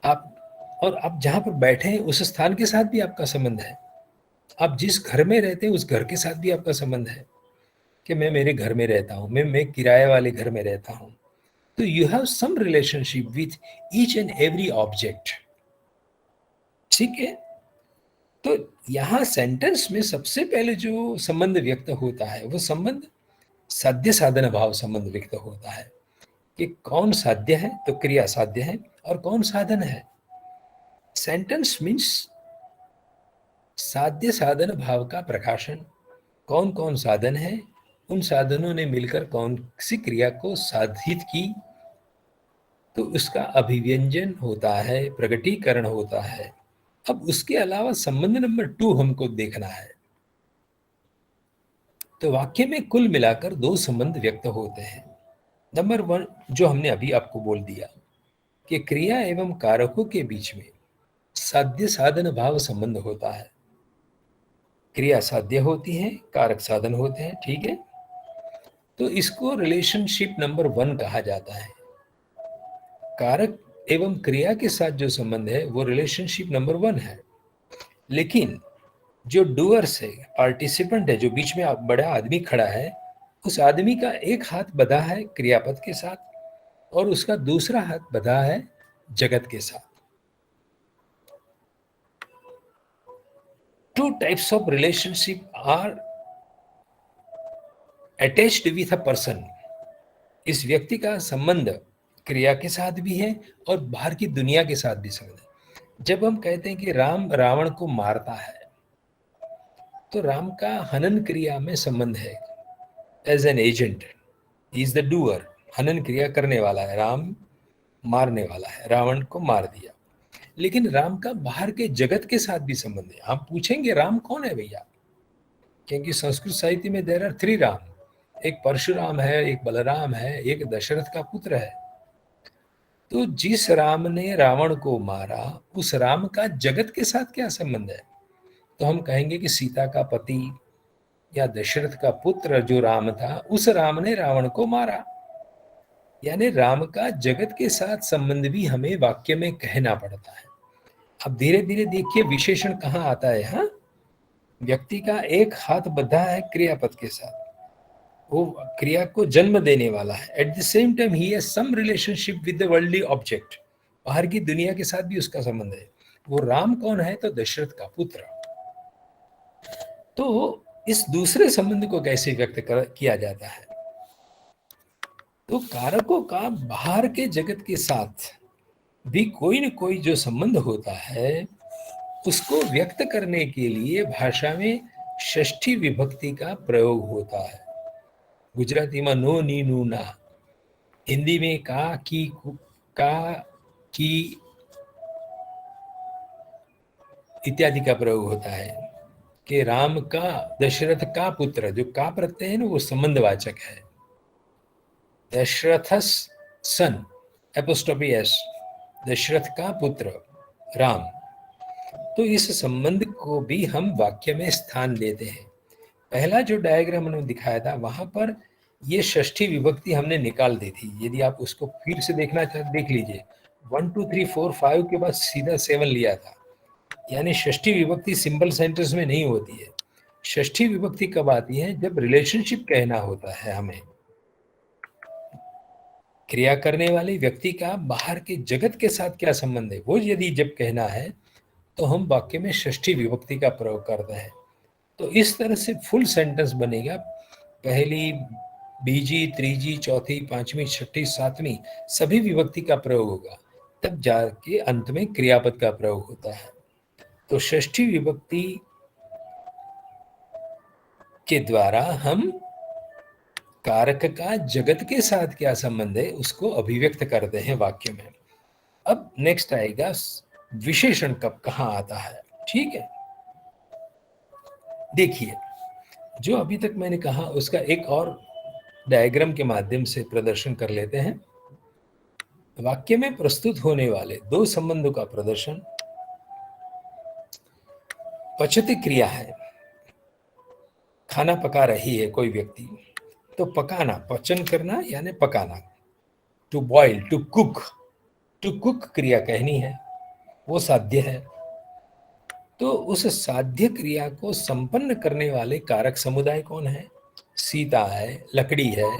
Speaker 3: आप जहाँ पर बैठे हैं उस स्थान के साथ भी आपका संबंध है। आप जिस घर में रहते हैं उस घर के साथ भी आपका संबंध है, कि मैं मेरे घर में रहता हूँ, मैं किराए वाले घर में रहता हूँ। तो you have some relationship with each and every object. ठीक है? तो यहाँ सेंटेंस में सबसे पहले जो संबंध व्यक्त होता है वो संबंध साध्य साधन भाव संबंध व्यक्त होता है, कि कौन साध्य है तो क्रिया साध्य है, और कौन साधन है। सेंटेंस मीन्स साध्य साधन भाव का प्रकाशन। कौन कौन साधन है, उन साधनों ने मिलकर कौन सी क्रिया को साधित की, तो उसका अभिव्यंजन होता है, प्रगटीकरण होता है। अब उसके अलावा संबंध नंबर 2 हमको देखना है। तो वाक्य में कुल मिलाकर 2 संबंध व्यक्त होते हैं। नंबर 1 जो हमने अभी आपको बोल दिया कि क्रिया एवं कारकों के बीच में साध्य साधन भाव संबंध होता है। क्रिया साध्य होती है, कारक साधन होते हैं। ठीक है? तो इसको रिलेशनशिप नंबर 1 कहा जाता है। कारक एवं क्रिया के साथ जो संबंध है वो रिलेशनशिप नंबर 1 है। लेकिन जो डूअर्स है, पार्टिसिपेंट है, जो बीच में बड़ा आदमी खड़ा है, उस आदमी का एक हाथ बंधा है क्रियापद के साथ और उसका दूसरा हाथ बंधा है जगत के साथ। 2 types of relationship are attached with a person। इस व्यक्ति का संबंध क्रिया के साथ भी है और बाहर की दुनिया के साथ भी संबंध है। जब हम कहते हैं कि राम रावण को मारता है, तो राम का हनन क्रिया में संबंध है। As an agent he is the doer, हनन क्रिया करने वाला है, राम मारने वाला है, रावण को मार दिया। लेकिन राम का बाहर के जगत के साथ भी संबंध है। हम पूछेंगे राम कौन है भैया, क्योंकि संस्कृत साहित्य में देयर आर 3 राम। एक परशुराम है, एक बलराम है, एक दशरथ का पुत्र है। तो जिस राम ने रावण को मारा, उस राम का जगत के साथ क्या संबंध है? तो हम कहेंगे कि सीता का पति या दशरथ का पुत्र जो राम था, उस राम ने रावण को मारा। यानी राम का जगत के साथ संबंध भी हमें वाक्य में कहना पड़ता है। अब धीरे धीरे देखिए विशेषण कहाँ आता है। हाँ, व्यक्ति का एक हाथ बंधा है क्रियापद के साथ, वो क्रिया को जन्म देने वाला है। At the same time he has some relationship with the worldly object, बाहर की दुनिया के साथ भी उसका संबंध है। वो राम कौन है? तो दशरथ का पुत्र। तो इस दूसरे संबंध को कैसे व्यक्त किया जाता है? तो कारकों का बाहर के जगत के साथ भी कोई न कोई जो संबंध होता है, उसको व्यक्त करने के लिए भाषा में षष्ठी विभक्ति का प्रयोग होता है। गुजराती में नो नी नू ना, हिंदी में का की इत्यादि का प्रयोग होता है कि राम का, दशरथ का पुत्र, जो का प्रत्यय है ना वो संबंधवाचक है। दशरथस सन एपोस्ट्रोफी एस, दशरथ का पुत्र राम। तो इस संबंध को भी हम वाक्य में स्थान देते हैं। पहला जो डायग्राम हमने दिखाया था वहां पर ये षष्ठी विभक्ति हमने निकाल दी थी। यदि आप उसको फिर से देखना चाहते देख लीजिए, 1 2 3 4 5 के बाद सीधा 7 लिया था। यानी षष्ठी विभक्ति सिंपल सेंटेंस में नहीं होती है। षष्ठी विभक्ति कब आती है? जब रिलेशनशिप कहना होता है हमें। क्रिया करने वाले व्यक्ति का बाहर के जगत के साथ क्या संबंध है, वो यदि जब कहना है तो हम वाक्य में षष्ठी विभक्ति का प्रयोग करते हैं। तो इस तरह से फुल सेंटेंस बनेगा। पहली, बीजी, त्रीजी, चौथी, पांचवी, छठी, सातवीं सभी विभक्ति का प्रयोग होगा, तब जाके अंत में क्रियापद का प्रयोग होता है। तो षष्ठी विभक्ति के द्वारा हम कारक का जगत के साथ क्या संबंध है उसको अभिव्यक्त करते हैं वाक्य में। अब नेक्स्ट आएगा विशेषण कब कहां आता है। ठीक है, देखिए जो अभी तक मैंने कहा उसका एक और डायग्राम के माध्यम से प्रदर्शन कर लेते हैं। वाक्य में प्रस्तुत होने वाले दो संबंधों का प्रदर्शन। पचती क्रिया है, खाना पका रही है कोई व्यक्ति, तो पकाना, पचन करना यानी पकाना, टू बॉयल, टू कुक क्रिया कहनी है, वो साध्य है। तो उस साध्य क्रिया को संपन्न करने वाले कारक समुदाय कौन है? सीता है, लकड़ी है,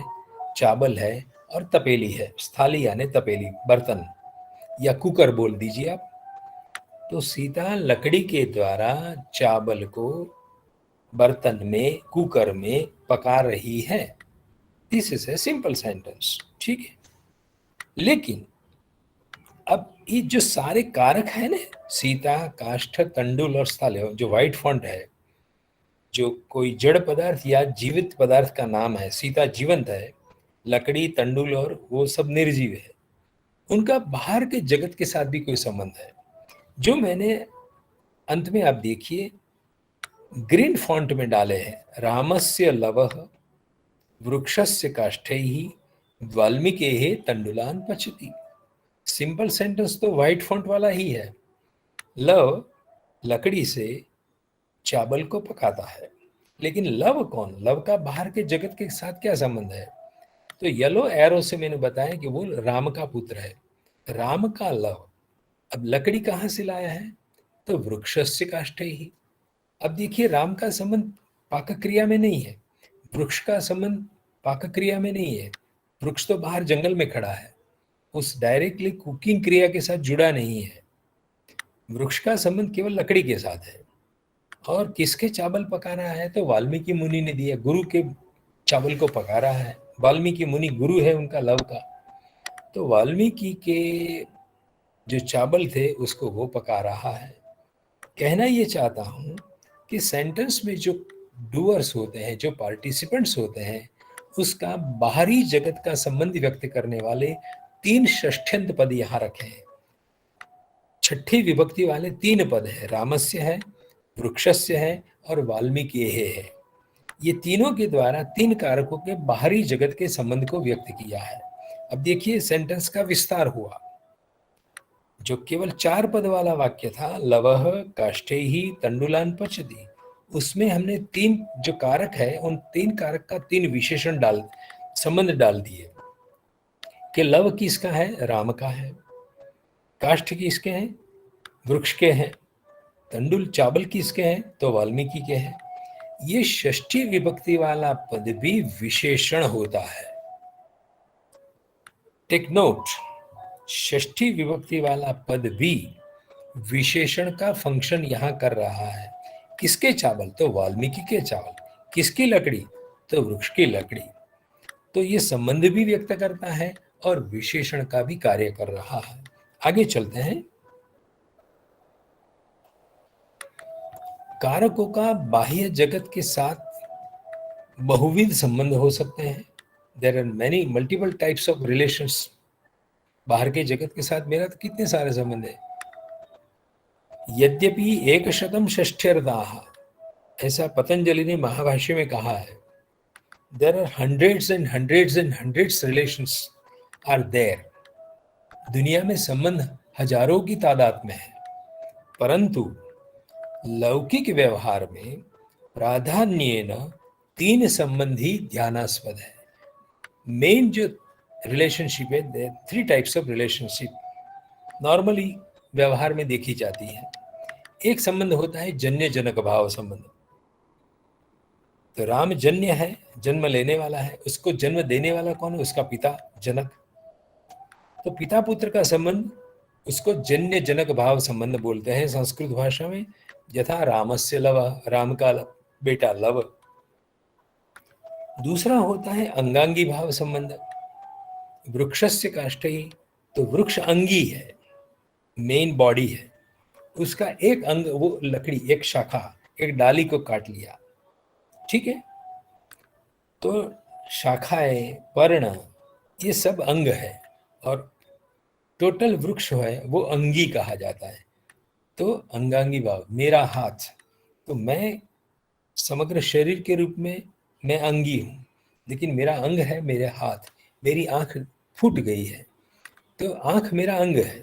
Speaker 3: चावल है और तपेली है। स्थाली यानी तपेली, बर्तन या कुकर बोल दीजिए आप। तो सीता लकड़ी के द्वारा चावल को बर्तन में, कुकर में पका रही है। This is a simple sentence. ठीक है, लेकिन अब ये जो सारे कारक है ना, सीता, काष्ठ, तंडुल और स्थाल, जो व्हाइट फॉन्ट है, जो कोई जड़ पदार्थ या जीवित पदार्थ का नाम है, सीता जीवंत है, लकड़ी, तंडुल और वो सब निर्जीव है, उनका बाहर के जगत के साथ भी कोई संबंध है। जो मैंने अंत में आप देखिए ग्रीन फॉन्ट में डाले हैं, रामस्य लवः वृक्षस्य काष्ठैः वाल्मीकेः तंडुलान पचति। सिंपल सेंटेंस तो व्हाइट फॉन्ट वाला ही है। लव लकड़ी से चावल को पकाता है, लेकिन लव कौन? लव का बाहर के जगत के साथ क्या संबंध है? तो येलो एरो से मैंने बताया कि वो राम का पुत्र है, राम का लव। अब लकड़ी कहां से लाया है? तो वृक्षस्य काष्ठैः। अब देखिए राम का संबंध पाक क्रिया में नहीं है, वृक्ष का संबंध पाक क्रिया में नहीं है। वृक्ष तो बाहर जंगल में खड़ा है, उस डायरेक्टली कुकिंग क्रिया के साथ जुड़ा नहीं है। वृक्ष का संबंध केवल लकड़ी के साथ है। और किसके चावल पका रहा है? तो वाल्मीकि मुनि ने दिया, गुरु के चावल को पका रहा है। वाल्मीकि मुनि गुरु है उनका लव का, तो वाल्मीकि के जो चावल थे उसको वो पका रहा है। कहना ये चाहता हूं कि सेंटेंस में जो डूअर्स होते हैं, जो पार्टिसिपेंट्स होते हैं, उसका बाहरी जगत का संबंध व्यक्त करने वाले 3 षष्ठ्यंत पद यहां रखे हैं। छठी विभक्ति वाले 3 पद है, रामस्य है, वृक्षस्य है और वाल्मीकि है। ये तीनों के द्वारा 3 कारकों के बाहरी जगत के संबंध को व्यक्त किया है। अब देखिए सेंटेंस का विस्तार हुआ। जो केवल 4 पद वाला वाक्य था, लवः काष्ठैः तंडुलान पचति, उसमें हमने 3 जो कारक है, उन 3 कारक का 3 विशेषण संबंध डाल दिए कि लव किसका है? राम का है। काष्ठ किसके हैं? वृक्ष के हैं। तंडुल चावल किसके हैं? तो वाल्मीकि के हैं। ये षष्ठी विभक्ति वाला पद भी विशेषण होता है। टेक नोट, षष्ठी विभक्ति वाला पद भी विशेषण का फंक्शन यहां कर रहा है। किसके चावल? तो वाल्मीकि के चावल। किसकी लकड़ी? तो वृक्ष की लकड़ी। तो ये संबंध भी व्यक्त करता है और विशेषण का भी कार्य कर रहा है। आगे चलते हैं। कारकों का बाह्य जगत के साथ बहुविध संबंध हो सकते हैं। There are many multiple types of relations. बाहर के जगत के साथ मेरा तो कितने सारे संबंध है। यद्यपि 160 ऐसा पतंजलि ने महाभाष्य में कहा है, there are hundreds and hundreds and hundreds relations are there. दुनिया में संबंध हजारों की तादाद में है, परंतु लौकिक व्यवहार में प्राधान्येन 3 संबंध ही ध्यानास्पद है। मेन जो रिलेशनशिप है, 3 टाइप्स ऑफ रिलेशनशिप नॉर्मली व्यवहार में देखी जाती है। एक संबंध होता है जन्य जनक भाव संबंध। तो राम जन्य है, जन्म लेने वाला है, उसको जन्म देने वाला कौन है? उसका पिता जनक। तो पिता पुत्र का संबंध, उसको जन्य जनक भाव संबंध बोलते हैं संस्कृत भाषा में। यथा रामस्य लव, राम का बेटा लव। दूसरा होता है अंगांगी भाव संबंध। वृक्षस्य काष्ठई, तो वृक्ष अंगी है, मेन बॉडी है, उसका एक अंग वो लकड़ी, एक शाखा, एक डाली को काट लिया, ठीक है। तो शाखाएं, पर्ण, ये सब अंग है और टोटल वृक्ष है वो अंगी कहा जाता है। तो अंगांगी भाव, मेरा हाथ, तो मैं समग्र शरीर के रूप में मैं अंगी हूँ, लेकिन मेरा अंग है मेरे हाथ। मेरी आंख फूट गई है, तो आंख मेरा अंग है,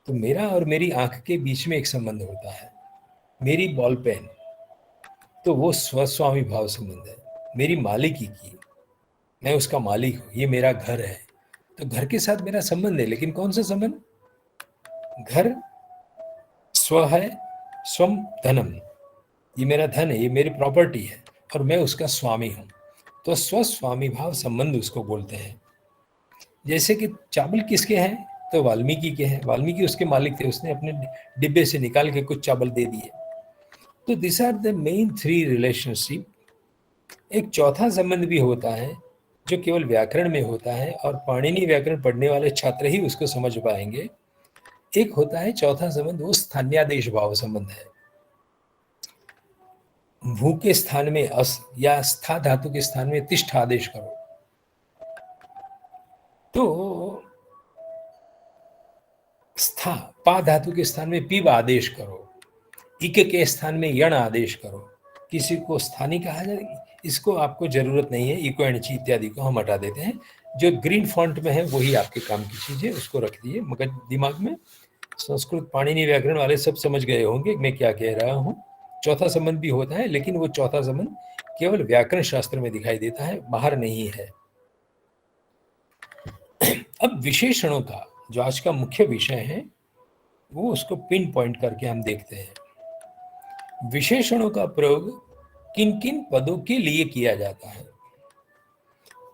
Speaker 3: तो मेरा और मेरी आंख के बीच में एक संबंध होता है। मेरी बॉल पेन, तो वो स्वस्वामी भाव संबंध है, मेरी मालिकी की, मैं उसका मालिक हूँ, ये मेरा घर है, तो घर के साथ मेरा संबंध है। लेकिन कौन सा संबंध? घर स्व है, स्वम धनम, ये मेरा धन है, ये मेरी प्रॉपर्टी है और मैं उसका स्वामी हूँ। तो स्वस्वामी भाव संबंध उसको बोलते हैं। जैसे कि चावल किसके हैं? तो वाल्मीकि के हैं, वाल्मीकि उसके मालिक थे, उसने अपने डिब्बे से निकाल के कुछ चावल दे दिए। तो this are the main 3 relationship. एक चौथा संबंध भी होता है जो केवल व्याकरण में होता है और पाणिनि व्याकरण पढ़ने वाले छात्र ही उसको समझ पाएंगे। एक होता है चौथा संबंध, वो स्थान्यादेश भाव संबंध है। भू के स्थान में अस या स्था धातु के स्थान में तिष्ठ आदेश करो, तो स्था पा धातु के स्थान में पीब आदेश करो, इक के स्थान में यण आदेश करो। किसी को स्थानी कहा जाए, इसको आपको जरूरत नहीं है, इको एंड ची इत्यादि को हम हटा देते हैं। जो ग्रीन फॉन्ट में है वही आपके काम की चीज है, उसको रख दिए मगर दिमाग में। संस्कृत पाणिनि व्याकरण वाले सब समझ गए होंगे मैं क्या कह रहा हूँ। चौथा संबंध भी होता है, लेकिन वो चौथा संबंध केवल व्याकरण शास्त्र में दिखाई देता है, बाहर नहीं है। अब विशेषणों का जो आज का मुख्य विषय है, वो उसको पिन पॉइंट करके हम देखते हैं। विशेषणों का प्रयोग किन किन पदों के लिए किया जाता है?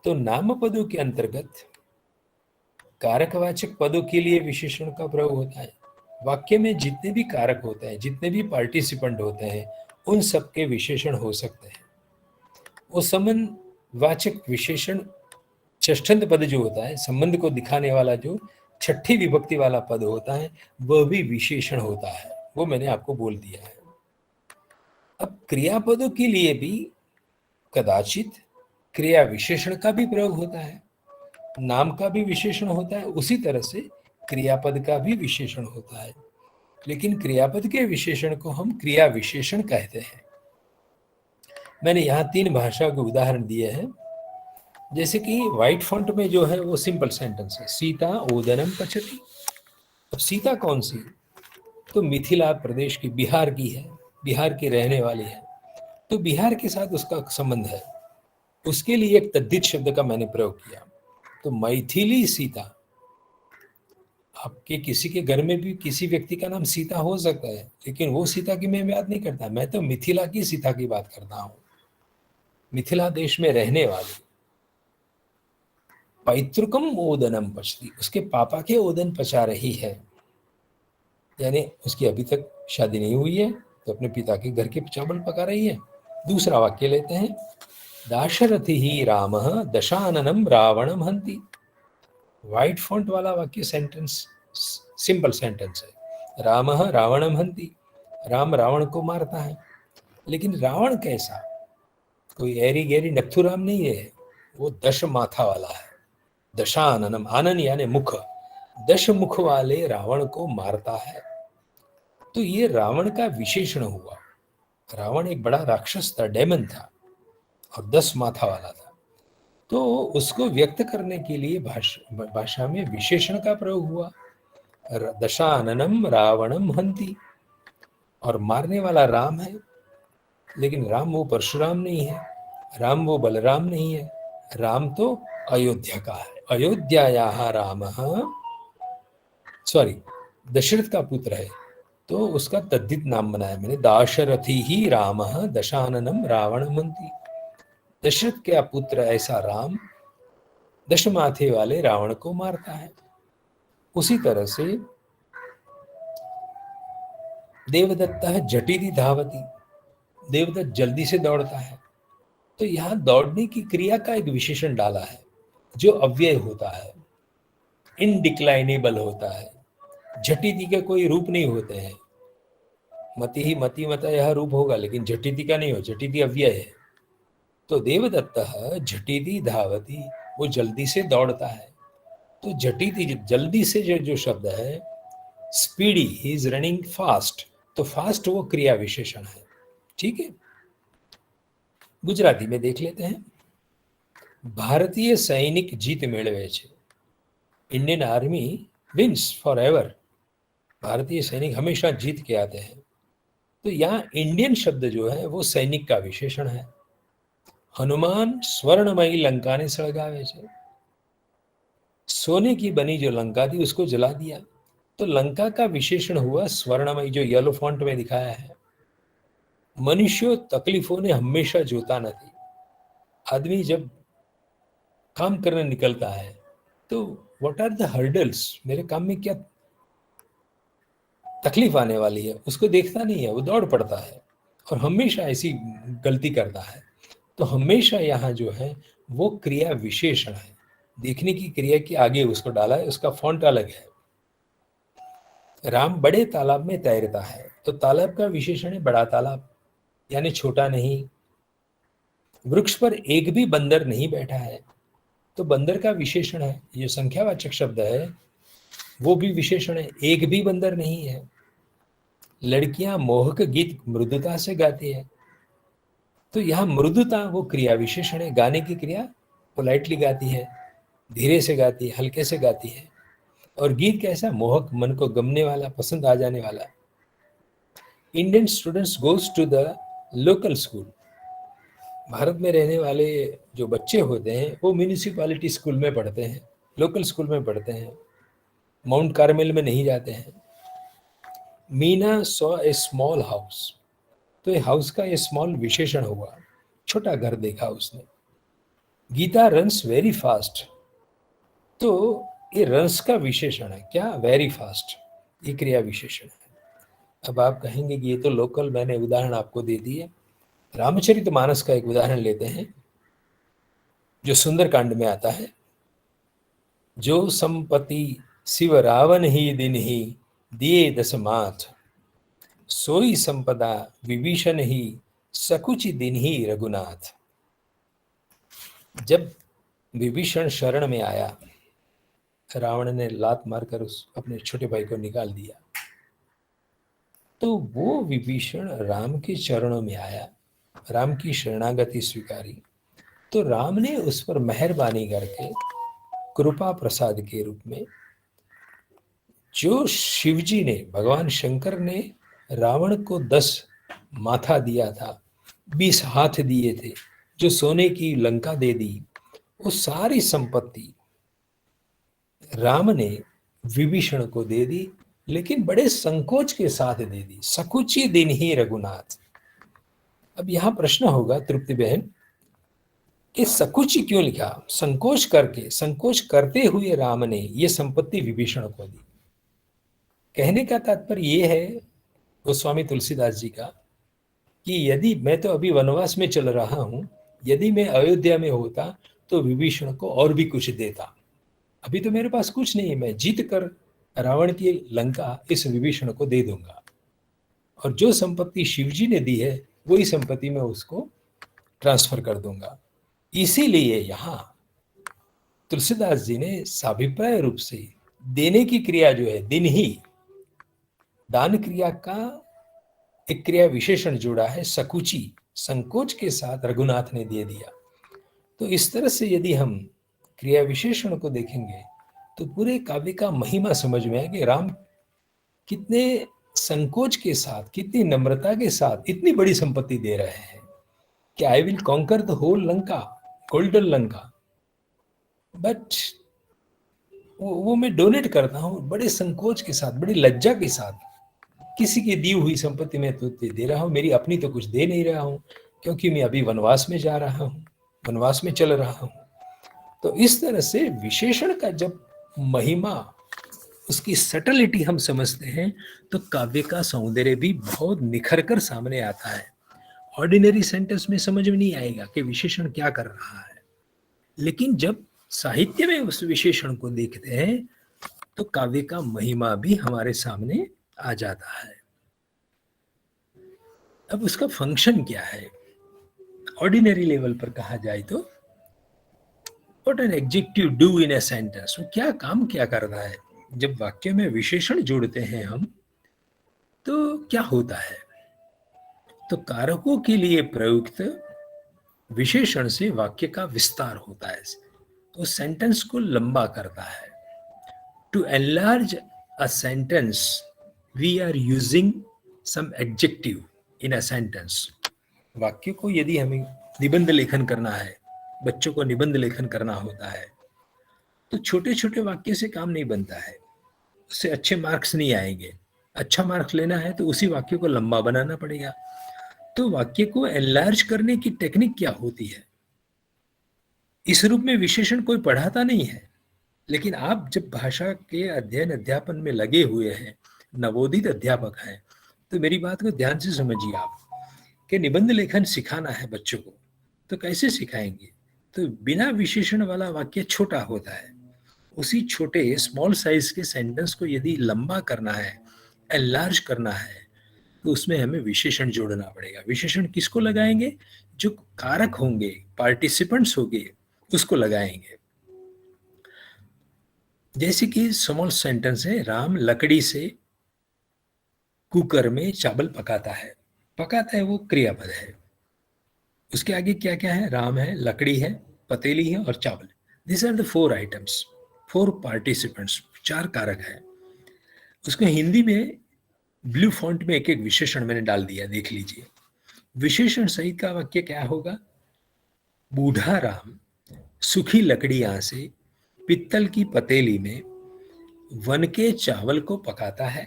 Speaker 3: तो नाम पदों के अंतर्गत कारकवाचक पदों के लिए विशेषण का प्रयोग होता है। वाक्य में जितने भी कारक होते हैं, जितने भी पार्टिसिपेंट होते हैं, उन सब के विशेषण हो सकते हैं। वो संबंध वाचक विशेषण षष्ठंत पद जो होता है, संबंध को दिखाने वाला जो छठी विभक्ति वाला पद होता है, वह भी विशेषण होता है। वो मैंने आपको बोल दिया है। अब क्रियापदों के लिए भी कदाचित क्रिया विशेषण का भी प्रयोग होता है, नाम का भी विशेषण होता है, उसी तरह से क्रियापद का भी विशेषण होता है। लेकिन क्रियापद के विशेषण को हम क्रिया विशेषण कहते हैं। मैंने यहाँ 3 भाषा के उदाहरण दिए हैं। जैसे कि व्हाइट फॉन्ट में जो है वो सिंपल सेंटेंस है, सीता ओदनम पचती। अब सीता कौन सी? तो मिथिला प्रदेश की, बिहार की है, बिहार की रहने वाली है, तो बिहार के साथ उसका संबंध है। उसके लिए एक तद्धित शब्द का मैंने प्रयोग किया। तो मैथिली सीता, आपके किसी के घर में भी किसी व्यक्ति का नाम सीता हो सकता है, लेकिन वो सीता की मैं बात नहीं करता, मैं तो मिथिला की सीता की बात करता हूं, मिथिला देश में रहने वाली। पैतृकम ओदनम पचती, उसके पापा के ओदन पचा रही है, यानी उसकी अभी तक शादी नहीं हुई है तो अपने पिता के घर के चावल पका रही है। दूसरा वाक्य लेते हैं, दाशरथि ही रामः दशाननं रावणं हन्ति। व्हाइट फॉन्ट वाला वाक्य सेंटेंस, सिंपल सेंटेंस है। रामः रावणं हन्ति, राम रावण को मारता है। लेकिन रावण कैसा? कोई ऐरी गैरी नथुराम नहीं है, वो 10 माथा वाला है। दशाननम, आनन यानी मुख, 10 मुख वाले रावण को मारता है। तो ये रावण का विशेषण हुआ। रावण एक बड़ा राक्षस था, डेमन था, और 10 माथा वाला था। तो उसको व्यक्त करने के लिए भाषा में विशेषण का प्रयोग हुआ। दशाननम रावणम हंति, और मारने वाला राम है। लेकिन राम वो परशुराम नहीं है, राम वो बलराम नहीं है, राम तो अयोध्या का है। अयोध्यायाः रामः, सॉरी, दशरथ का पुत्र है, तो उसका तद्धित नाम बनाया मैंने, दाशरथी ही रामः दशाननम रावणं हन्ति। दशरथ का पुत्र ऐसा राम 10 माथे वाले रावण को मारता है। उसी तरह से देवदत्तः झटिति धावति, देवदत्त जल्दी से दौड़ता है। तो यहां दौड़ने की क्रिया का एक विशेषण डाला है जो अव्यय होता है, इनडिक्लाइनेबल होता है। झटिति के कोई रूप नहीं होते हैं, मति ही मति मत यह रूप होगा, लेकिन झटिति का नहीं हो, झटिति अव्यय है। तो देवदत्तः झटिति धावति, वो जल्दी से दौड़ता है। तो झटिति जल्दी से जो शब्द है, speedy, he is running fast, तो फास्ट वो क्रिया विशेषण है। ठीक है, गुजराती में देख लेते हैं। भारतीय सैनिक जीत मेळवे छे, Indian army wins for ever. भारतीय सैनिक हमेशा जीत के आते हैं। तो यहाँ इंडियन शब्द जो है वो सैनिक का विशेषण है। हनुमान स्वर्णमयी लंका ने सळगावे छे, सोने की बनी जो लंका थी उसको जला दिया। तो लंका का विशेषण हुआ स्वर्णमयी, जो येलो फॉन्ट में दिखाया है। मनुष्यों तकलीफों ने हमेशा जोता नहीं। आदमी जब काम करने निकलता है तो व्हाट आर द हर्डल्स, मेरे काम में क्या तकलीफ आने वाली है, उसको देखता नहीं है, वो दौड़ पड़ता है और हमेशा ऐसी गलती करता है। तो हमेशा यहाँ जो है वो क्रिया विशेषण है, देखने की क्रिया के आगे उसको डाला है, उसका फॉन्ट अलग है। राम बड़े तालाब में तैरता है, तो तालाब का विशेषण है बड़ा तालाब, यानी छोटा नहीं। वृक्ष पर एक भी बंदर नहीं बैठा है, तो बंदर का विशेषण है। ये संख्यावाचक शब्द है, वो भी विशेषण है, एक भी बंदर नहीं है। लड़कियां मोहक गीत मृदुता से गाती है, तो यहां मृदुता वो क्रिया विशेषण है। गाने की क्रिया पोलाइटली गाती है, धीरे से गाती है, हल्के से गाती है। और गीत कैसा? मोहक, मन को गमने वाला, पसंद आ जाने वाला। Indian students goes to the local school. Bharat में रहने वाले जो बच्चे होते हैं वो म्यूनिसिपैलिटी स्कूल में पढ़ते हैं, लोकल स्कूल में पढ़ते हैं, माउंट कार्मेल में नहीं जाते हैं। Meena saw a small house, तो ये हाउस का ये स्मॉल विशेषण हुआ, छोटा घर देखा उसने। गीता रन्स वेरी फास्ट, तो ये रन्स का विशेषण है क्या? वेरी फास्ट, ये क्रिया विशेषण है। अब आप कहेंगे कि ये तो लोकल, मैंने उदाहरण आपको दे दिए। रामचरितमानस का एक उदाहरण लेते हैं जो सुंदरकांड में आता है। जो संपत्ति शिव रावण ही दिन ही दिए 10 माथ, सोई संपदा विभीषण ही सकुचि दिन ही रघुनाथ। जब विभीषण शरण में आया, रावण ने लात मारकर उस अपने छोटे भाई को निकाल दिया, तो वो विभीषण राम के चरणों में आया, राम की शरणागति स्वीकारी। तो राम ने उस पर मेहरबानी करके कृपा प्रसाद के रूप में, जो शिवजी ने, भगवान शंकर ने रावण को 10 माथा दिया था, 20 हाथ दिए थे, जो सोने की लंका दे दी, वो सारी संपत्ति राम ने विभीषण को दे दी, लेकिन बड़े संकोच के साथ दे दी। सकुची दिन ही रघुनाथ। अब यहां प्रश्न होगा तृप्ति बहन, कि सकुची क्यों लिखा? संकोच करके, संकोच करते हुए राम ने ये संपत्ति विभीषण को दी। कहने का तात्पर्य ये है गोस्वामी तुलसीदास जी का, कि यदि मैं तो अभी वनवास में चल रहा हूं, यदि मैं अयोध्या में होता तो विभीषण को और भी कुछ देता। अभी तो मेरे पास कुछ नहीं है, मैं जीत कर रावण की लंका इस विभीषण को दे दूंगा, और जो संपत्ति शिवजी ने दी है वही संपत्ति मैं उसको ट्रांसफर कर दूंगा। इसीलिए यहाँ तुलसीदास जी ने साभिप्राय रूप से देने की क्रिया जो है, दिन ही दान क्रिया का एक क्रिया विशेषण जोड़ा है, सकुची, संकोच के साथ रघुनाथ ने दे दिया। तो इस तरह से यदि हम क्रिया विशेषण को देखेंगे तो पूरे काव्य का महिमा समझ में है कि राम कितने संकोच के साथ, कितनी नम्रता के साथ इतनी बड़ी संपत्ति दे रहे हैं कि I will conquer the whole Lanka, golden Lanka, but वो मैं डोनेट करता हूं बड़े संकोच के साथ, बड़ी लज्जा के साथ। किसी की दी हुई संपत्ति में तो दे रहा हूं, मेरी अपनी तो कुछ दे नहीं रहा हूं, क्योंकि मैं अभी वनवास में जा रहा हूं, वनवास में चल रहा हूं। तो इस तरह से विशेषण का जब महिमा, उसकी सटलिटी हम समझते हैं तो काव्य का सौंदर्य भी बहुत निखर कर सामने आता है। ऑर्डिनरी सेंटेंस में समझ में नहीं आएगा कि विशेषण क्या कर रहा है, लेकिन जब साहित्य में उस विशेषण को देखते हैं तो काव्य का महिमा भी हमारे सामने आ जाता है। अब उसका फंक्शन क्या है ऑर्डिनरी लेवल पर कहा जाए तो, what an adjective do in a sentence, वो क्या काम क्या कर रहा है। जब वाक्य में विशेषण जोड़ते हैं हम तो क्या होता है, तो कारकों के लिए प्रयुक्त विशेषण से वाक्य का विस्तार होता है, तो सेंटेंस को लंबा करता है। To enlarge a sentence we are using some adjective in a sentence. वाक्य को यदि हमें निबंध लेखन करना है, बच्चों को निबंध लेखन करना होता है, तो छोटे छोटे वाक्य से काम नहीं बनता है, उससे अच्छे मार्क्स नहीं आएंगे। अच्छा मार्क्स लेना है तो उसी वाक्य को लंबा बनाना पड़ेगा। तो वाक्य को एनलार्ज करने की टेक्निक क्या होती है, इस रूप में विशेषण कोई पढ़ाता नहीं है, लेकिन आप जब भाषा के अध्ययन अध्यापन में लगे हुए हैं, नवोदित अध्यापक हैं, तो मेरी बात को ध्यान से समझिए आप कि निबंध लेखन सिखाना है बच्चों को, तो कैसे सिखाएंगे, तो बिना विशेषण वाला वाक्य छोटा होता है, उसी छोटे स्मॉल साइज के सेंटेंस को यदि लंबा करना है, एनलार्ज करना है, तो उसमें हमें विशेषण जोड़ना पड़ेगा। विशेषण किसको लगाएंगे, जो कारक होंगे, पार्टिसिपेंट्स होंगे, उसको लगाएंगे। जैसे कि स्मॉल सेंटेंस है, राम लकड़ी से कुकर में चावल पकाता है, पकाता है वो क्रियापद है, उसके आगे क्या क्या है, राम है, लकड़ी है, पतीली है और चावल। This are the 4 items, 4 participants, 4 कारक है। उसको हिंदी में ब्लू फॉन्ट में एक एक विशेषण मैंने डाल दिया, देख लीजिए। विशेषण सहित का वाक्य क्या होगा, बूढ़ा राम सूखी लकड़ियां से पित्तल की पतीली में वन के चावल को पकाता है।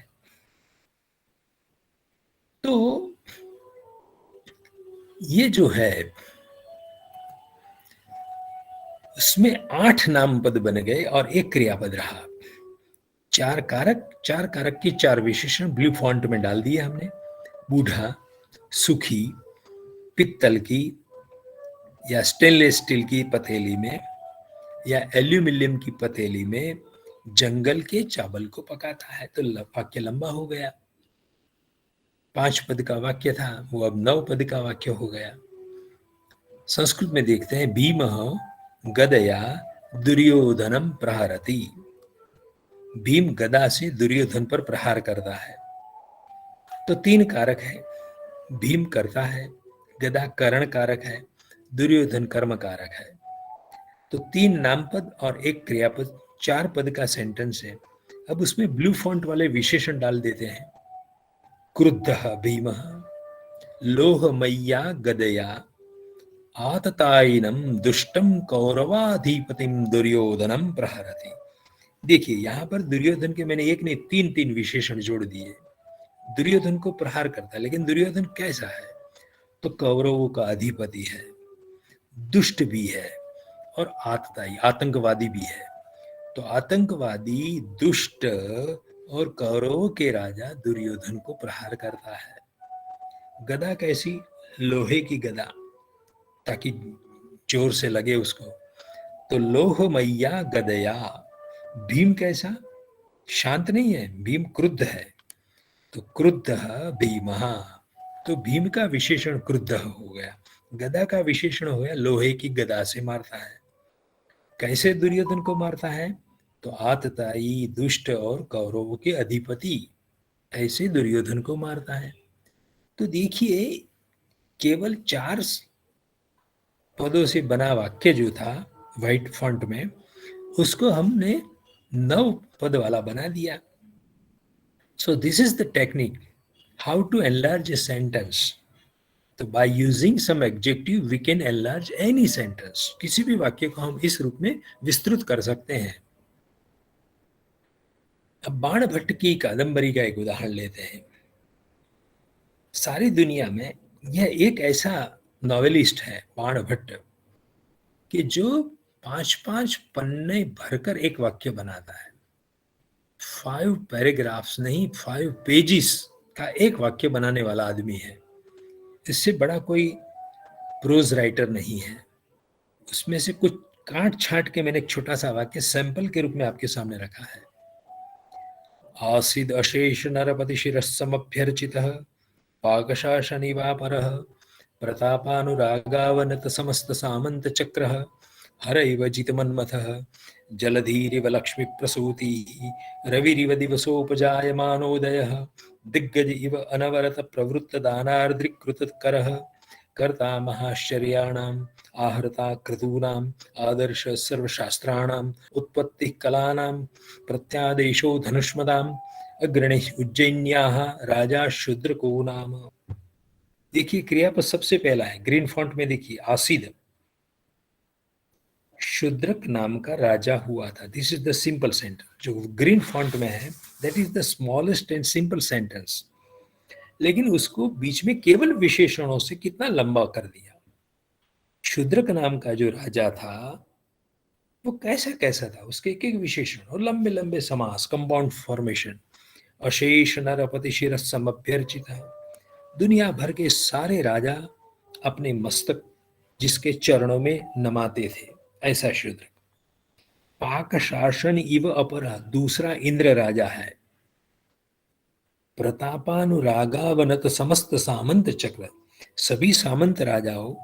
Speaker 3: तो ये जो है उसमें 8 नामपद बन गए और एक क्रियापद रहा। 4 कारक की 4 विशेषण ब्लू फॉन्ट में डाल दिए हमने। बूढ़ा, सूखी, पित्तल की या स्टेनलेस स्टील की पतीली में या एल्यूमिनियम की पतीली में जंगल के चावल को पकाता है। तो वाक्य लंबा हो गया, 5 पद का वाक्य था वो अब 9 पद का वाक्य हो गया। संस्कृत में देखते हैं, भीमः गदया दुर्योधनम प्रहरति, भीम गदा से दुर्योधन पर प्रहार करता है। तो 3 कारक है, भीम करता है, गदा करण कारक है, दुर्योधन कर्म कारक है। तो 3 नामपद और एक क्रियापद, 4 पद का सेंटेंस है। अब उसमें ब्लू फॉन्ट वाले विशेषण डाल देते हैं। क्रुद्धः भीमः लोहमय्या गदया आततायिनम दुष्टम कौरवाधिपतिम दुर्योधनम प्रहरति। देखिए यहां पर दुर्योधन के मैंने एक नहीं 3 विशेषण जोड़ दिए। दुर्योधन को प्रहार करता है, लेकिन दुर्योधन कैसा है, तो कौरवों का अधिपति है, दुष्ट भी है और आतताई, आतंकवादी भी है। तो आतंकवादी, दुष्ट और कौरवों के राजा दुर्योधन को प्रहार करता है। गदा कैसी? लोहे की गदा, ताकि जोर से लगे उसको। तो लोह मैया गदया। भीम कैसा? शांत नहीं है, भीम क्रुद्ध है। तो क्रुद्ध भीम, तो भीम का विशेषण क्रुद्ध हो गया, गदा का विशेषण हो गया लोहे की गदा से मारता है। कैसे दुर्योधन को मारता है? तो आतताई, दुष्ट और कौरवों के अधिपति, ऐसे दुर्योधन को मारता है। तो देखिए, केवल 4 पदों से बना वाक्य जो था व्हाइट फॉन्ट में, उसको हमने 9 पद वाला बना दिया। So this is the technique how to enlarge a sentence. तो by using some adjective we can enlarge any sentence. किसी भी वाक्य को हम इस रूप में विस्तृत कर सकते हैं। अब बाणभट्ट की कादंबरी का एक उदाहरण लेते हैं। सारी दुनिया में यह एक ऐसा नॉवेलिस्ट है बाणभट्ट, कि जो 5-5 पन्ने भरकर एक वाक्य बनाता है। 5 पैराग्राफ्स नहीं, 5 पेजेस का एक वाक्य बनाने वाला आदमी है। इससे बड़ा कोई प्रोज राइटर नहीं है। उसमें से कुछ काट छाट के मैंने एक छोटा सा वाक्य सैंपल के रूप में आपके सामने रखा है। आसीद अशेष नरपति शिरस्समभ्यर्चितः पाकशासनिवापरः प्रतापानुरागावनत समस्त सामंत चक्रः हरैव जितमन्मथः जलधीरिव लक्ष्मी प्रसूति रविरिव दिवसोपजायमानोदयः दिग्गज इव अनवरत प्रवृत्त दानार्द्रिकृतकरः कर्ता महाश्चर्याणाम् आहर्ता क्रतूनाम् आदर्श सर्वशास्त्राणाम् उत्पत्तिः कलानाम् प्रत्यादेशो धनुष्मदाम् अग्रणिः उज्जैन्याः राजा शूद्रको नाम। देखिए, क्रियापद सबसे पहला है ग्रीन फॉन्ट में, देखिए आसीद, शूद्रक नाम का राजा हुआ था। This is the simple sentence. जो ग्रीन फॉन्ट में है that is the smallest and simple sentence, लेकिन उसको बीच में केवल विशेषणों से कितना लंबा कर दिया। शूद्रक नाम का जो राजा था वो कैसा कैसा था, उसके एक एक विशेषण और लंबे लंबे समास, कंपाउंड फॉर्मेशन। अशेष नरपति शिरस्समभ्यर्चित, दुनिया भर के सारे राजा अपने मस्तक जिसके चरणों में नमाते थे, ऐसा शूद्र। पाक शासन इव अपरा, दूसरा इंद्र राजा है। प्रतापानुरागावनत समस्त सामंत चक्र, सभी सामंत राजाओं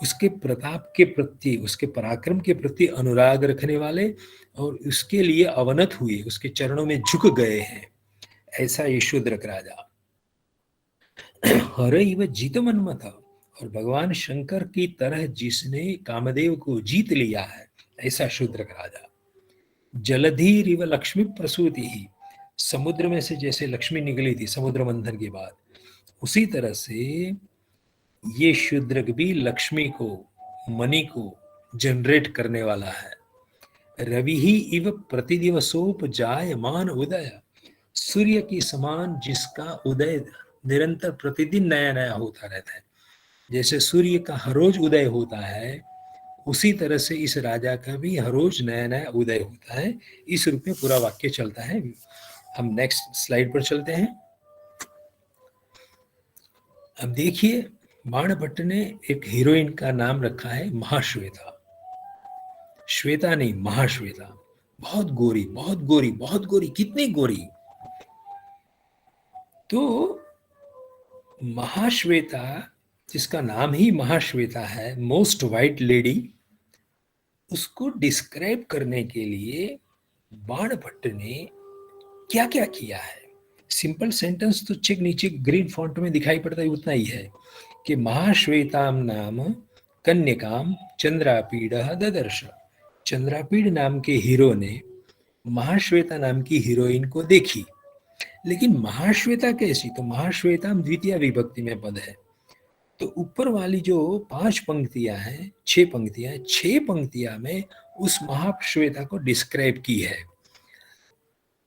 Speaker 3: उसके प्रताप के प्रति, उसके पराक्रम के प्रति अनुराग रखने वाले और उसके लिए अवनत हुए, उसके चरणों में झुक गए हैं, ऐसा ये शूद्रक राजा। हरैव जितमन्मथ, और भगवान शंकर की तरह जिसने कामदेव को जीत लिया है, ऐसा शूद्रक राजा। जलधीर इव लक्ष्मी प्रसूति ही, समुद्र में से जैसे लक्ष्मी निकली थी समुद्र मंथन के बाद, उसी तरह से ये शूद्रक भी लक्ष्मी को, मणि को जनरेट करने वाला है। रवि ही इव प्रतिदिवसोपजायमान उदय, सूर्य की समान जिसका उदय निरंतर प्रतिदिन नया नया होता रहता है। जैसे सूर्य का हर रोज उदय होता है, उसी तरह से इस राजा का भी हर रोज नया नया उदय होता है। इस रूप में पूरा वाक्य चलता है। हम नेक्स्ट स्लाइड पर चलते हैं। अब देखिए, बाणभट्ट ने एक हीरोइन का नाम रखा है महाश्वेता। श्वेता नहीं, महाश्वेता। बहुत गोरी, बहुत गोरी, बहुत गोरी। कितनी गोरी? तो महाश्वेता, जिसका नाम ही महाश्वेता है, मोस्ट वाइट लेडी, उसको डिस्क्राइब करने के लिए बाणभट्ट ने क्या क्या किया है। सिंपल सेंटेंस तो चेक नीचे ग्रीन फॉन्ट में दिखाई पड़ता है, उतना ही है कि महाश्वेताम नाम कन्यकाम चंद्रापीड़ ददर्श। चंद्रापीड़ नाम के हीरो ने महाश्वेता नाम की हीरोइन को देखी। लेकिन महाश्वेता कैसी? तो महाश्वेताम द्वितीय विभक्ति में पद है। तो ऊपर वाली जो 5 पंक्तियां हैं, 6 पंक्तियां हैं, 6 पंक्तियां में उस महाश्वेता को डिस्क्राइब की है।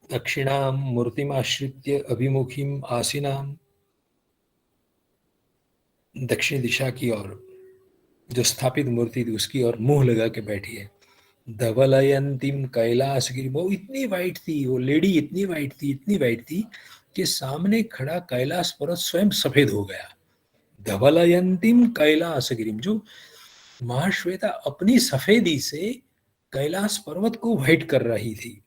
Speaker 3: दक्षिणाम मूर्तिमाश्रित्य अभिमुखीम आसीनाम, दक्षिण दिशा की ओर जो स्थापित मूर्ति थी उसकी ओर मुंह लगा के बैठी है। धवलयंतीम कैलासगिरी, वो इतनी वाइट थी, वो लेडी इतनी वाइट थी, इतनी वाइट थी के सामने खड़ा कैलाश पर्वत स्वयं सफेद हो गया। धवलयंतिम कैलाश गिरिम, जो महाश्वेता अपनी सफेदी से कैलाश पर्वत को व्हाइट कर रही थी।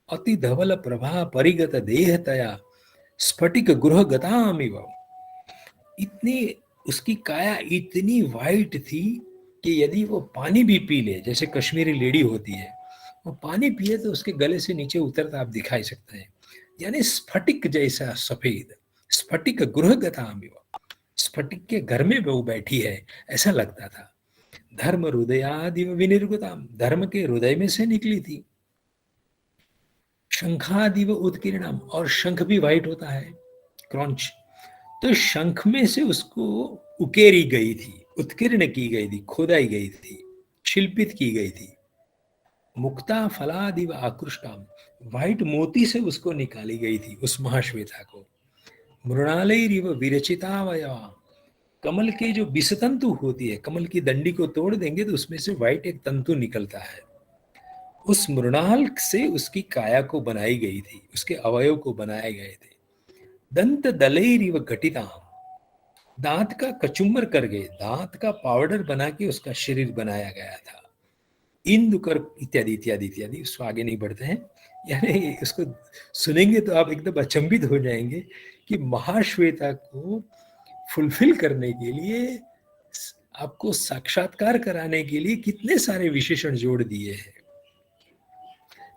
Speaker 3: अति धवल प्रभा परिगत देहतया स्फटिक गृह गतामिव, इतनी उसकी काया इतनी वाइट थी कि यदि वो पानी भी पी ले, जैसे कश्मीरी लेडी होती है, वो पानी पिए तो उसके गले से नीचे उतरता आप दिखाई सकते हैं। यानी स्फटिक जैसा सफेद, स्फटिक गृह गतामिव, स्फटिक के घर में वो बैठी है ऐसा लगता था। धर्म हृदयादिव विनिर्गताम, धर्म के हृदय में से निकली थी। शंखादिव उत्कीर्णम, और शंख भी वाइट होता है, क्रॉन्च, तो शंख में से उसको उकेरी गई थी, उत्कीर्ण की गई थी, खोदाई गई थी, शिल्पित की गई थी। मुक्ता फलादिव आकृष्टाम, व्हाइट मोती से उसको निकाली गई थी उस महाश्वेता को। मृणालयरिव विरचितावयवा, कमल के जो विषतंतु होती है, कमल की दंडी को तोड़ देंगे तो उसमें से व्हाइट एक तंतु निकलता है, उस मृणाल से उसकी काया को बनाई गई थी, उसके अवयव को बनाए गए थे। दंत दलैरिव घटिताम, दांत का कचुम्बर करके, दांत का पाउडर बना के उसका शरीर बनाया गया था। इंदुकर इत्यादि इत्यादि इत्यादि, उसको आगे नहीं बढ़ते हैं। यानी इसको सुनेंगे तो आप एकदम अचंभित हो जाएंगे कि महाश्वेता को फुलफिल करने के लिए, आपको साक्षात्कार कराने के लिए कितने सारे विशेषण जोड़ दिए हैं।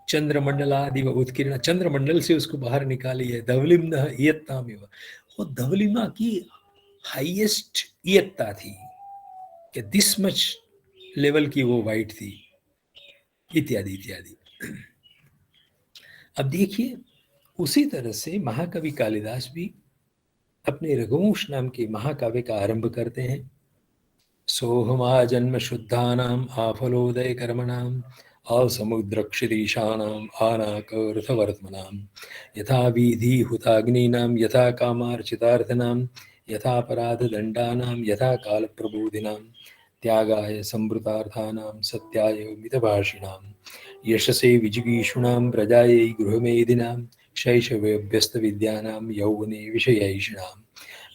Speaker 3: चंद्रमंडलादिव उत्कीर्ण, चंद्रमंडल से उसको बाहर निकाली है। धवलिम्न इयत्तामिव, वो धवलिमा की हाईएस्ट इयत्ता थी कि दिस मच लेवल की वो वाइट थी, इत्यादि इत्यादि। अब देखिए, उसी तरह से महाकवि कालिदास भी अपने रघुवंश नाम के महाकाव्य का आरंभ करते हैं। सोहमा जन्म शुद्धानाम आफलोदय कर्मणाम असमुद्रक्षिरीशानाम आनाकर्थवर्त्मनाम यथा विधि हुताग्नीनाम यथा कामार्चितार्थनाम यथा अपराधदण्डानां यथा कालप्रबोधिनां त्यागाय संवृतार्थानां सत्याय मितभाषिणां यशसे विजिगीषुणां प्रजायै गृहमेधिनां शैशवेऽभ्यस्तविद्यानां यौवने विषयैषिणां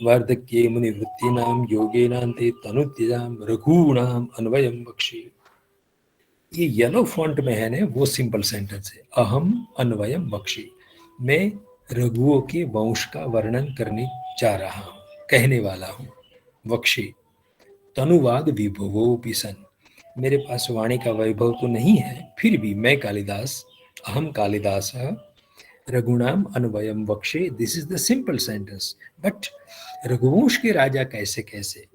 Speaker 3: वार्धक्ये मुनिवृत्तीनां योगेनान्ते तनुत्यजां रघूणां अन्वयं वक्षे। ये येलो फॉन्ट में है ना, वो सिंपल सेंटेंस है। अहम अन्वयम वक्षे, मैं रघुओं के वंश का वर्णन करने जा रहा हूँ, कहने वाला हूँ। वक्षे तनुवाग विभवोऽपि सन्, मेरे पास वाणी का वैभव तो नहीं है, फिर भी मैं कालिदास, अहम कालिदास रघुणाम अन्वयम वक्षे, this is the simple sentence. But Raghuvansh के राजा कैसे कैसे,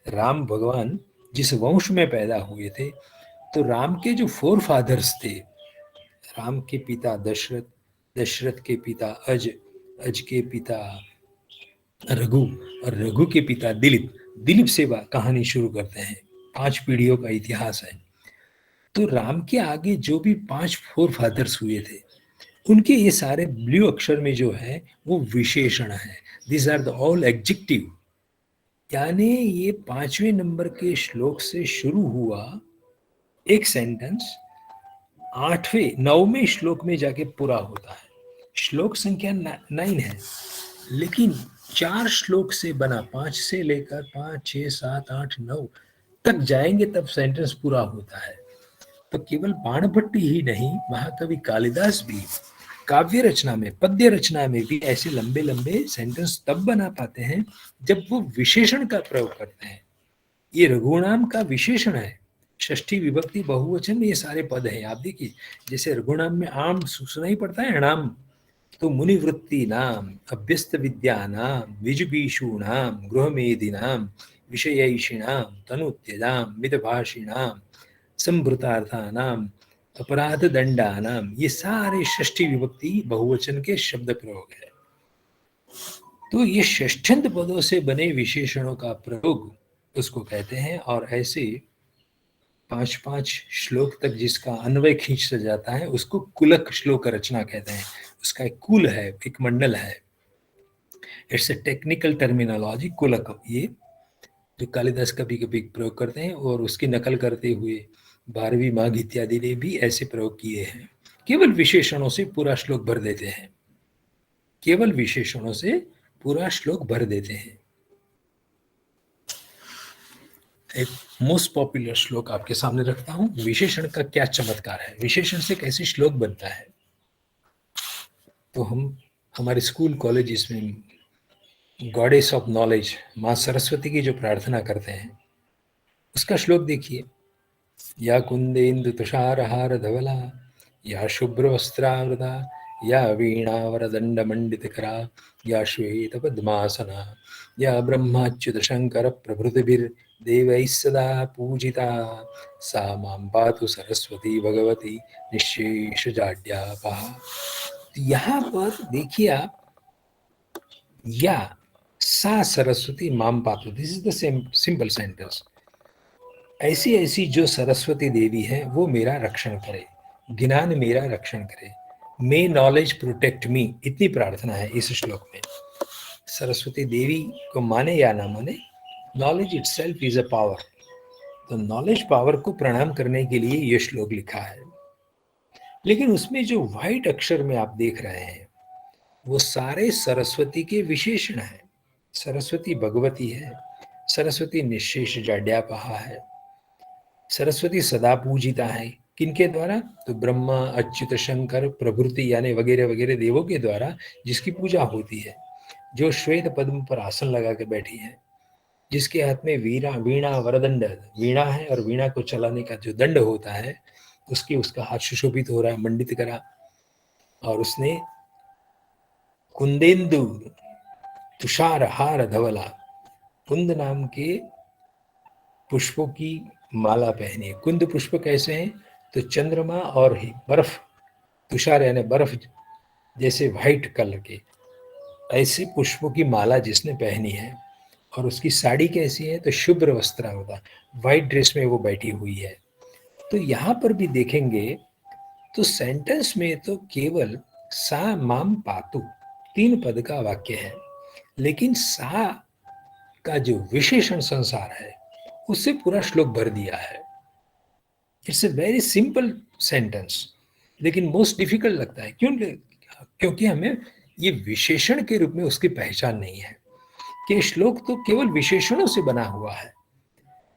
Speaker 3: राम भगवान जिस वंश में पैदा हुए थे, तो राम के जो फोर फादर्स थे, राम के पिता दशरथ, दशरथ के पिता अज, अज के पिता रघु, और रघु के पिता दिलीप, दिलीप से कहानी शुरू करते हैं। 5 पीढ़ियों का इतिहास है। तो राम के आगे जो भी 5 फोर फादर्स हुए थे, उनके ये सारे ब्लू अक्षर में जो है वो विशेषण है। This are the all adjective. यानी ये 5वें नंबर के श्लोक से शुरू हुआ एक सेंटेंस 9वें श्लोक में जाके पूरा होता है। श्लोक संख्या 9 है, लेकिन 4 श्लोक से बना, 5 से लेकर 5, 6, 7, 8, 9 तक जाएंगे तब सेंटेंस पूरा होता है। तो केवल बाणभट्ट ही नहीं, महाकवि कालिदास भी काव्य रचना में, पद्य रचना में भी ऐसे लंबे लंबे सेंटेंस तब बना पाते हैं जब वो विशेषण का प्रयोग करते हैं। ये रघुनाम का विशेषण है, षष्ठी विभक्ति बहुवचन में ये सारे पद हैं। आप देखिए, जैसे रघुनाम में आम सुनाई पड़ता है अणाम, तो मुनिवृत्ति नाम, अभ्यस्त विद्या नाम, विजुगीषु नाम, गृहमेधि नाम, विषयैषिणाम, तनुत्यजाम, मितभाषिणाम, संभृतार्थानाम, अपराध दंडानाम, ये सारे षष्ठी विभक्ति बहुवचन के शब्द प्रयोग है। तो ये षष्ठ्यंत पदों से बने विशेषणों का प्रयोग उसको कहते हैं। और ऐसे 5-5 श्लोक तक जिसका अन्वय खींच जाता है उसको कुलक श्लोक रचना कहते हैं। उसका एक कुल है, एक मंडल है। इट्स ए टेक्निकल टर्मिनोलॉजी, कुलक, ये जो कालिदास कभी कभी प्रयोग करते हैं, और उसकी नकल करते हुए 12वीं माघ इत्यादि ने भी ऐसे प्रयोग किए हैं। केवल विशेषणों से पूरा श्लोक भर देते हैं केवल विशेषणों से पूरा श्लोक भर देते हैं। एक मोस्ट पॉपुलर श्लोक आपके सामने रखता हूं, विशेषण का क्या चमत्कार है, विशेषण से कैसे श्लोक बनता है। तो हम हमारे स्कूल कॉलेजेस में गॉडेस ऑफ नॉलेज माँ सरस्वती की जो प्रार्थना करते हैं उसका श्लोक देखिए। या कुंदेन्दु तुषारहार धवला, या शुभ्र वस्त्रावृता, या वीणावरदंड मंडितकरा, या श्वेत पद्मासना, या ब्रह्माच्युत शंकर प्रभृतिभिर्देवैः सदा पूजिता, सा मां पातु सरस्वती भगवती निःशेषजाड्यापहा। यहाँ पर देखिए आप, या सा सरस्वती मां पातु, this is the simple sentence. ऐसी ऐसी जो सरस्वती देवी है वो मेरा रक्षण करे, ज्ञान मेरा रक्षण करे, मे नॉलेज प्रोटेक्ट मी, इतनी प्रार्थना है इस श्लोक में। सरस्वती देवी को माने या ना माने, knowledge itself is a power. तो नॉलेज पावर को प्रणाम करने के लिए यह श्लोक लिखा है। लेकिन उसमें जो व्हाइट अक्षर में आप देख रहे हैं वो सारे सरस्वती के विशेषण हैं। सरस्वती भगवती है, सरस्वती निःशेष जाड्यापहा है, सरस्वती सदा पूजिता है। किनके द्वारा? तो ब्रह्मा, अच्युत, शंकर प्रभृति यानी वगैरह वगैरह देवों के द्वारा जिसकी पूजा होती है, जो श्वेत पद्म पर आसन लगा के बैठी है, जिसके हाथ में वीणा वरदंड, वीणा है और वीणा को चलाने का जो दंड होता है उसका हाथ सुशोभित हो रहा है, मंडित करा, और उसने कुंदेन्दु तुषार हार धवला, कुंद नाम के पुष्पों की माला पहनी है। कुंद पुष्प कैसे हैं? तो चंद्रमा और बर्फ, तुषार यानी बर्फ जैसे व्हाइट कलर के, ऐसे पुष्पों की माला जिसने पहनी है। और उसकी साड़ी कैसी है? तो शुभ्र वस्त्रावृता, व्हाइट ड्रेस में वो बैठी हुई है। तो यहाँ पर भी देखेंगे तो सेंटेंस में तो केवल सा माम पातु 3 पद का वाक्य है, लेकिन सा का जो विशेषण संसार है उससे पूरा श्लोक भर दिया है। It's a very simple sentence, लेकिन मोस्ट डिफिकल्ट लगता है। क्योंकि हमें ये विशेषण के रूप में उसकी पहचान नहीं है कि श्लोक तो केवल विशेषणों से बना हुआ है।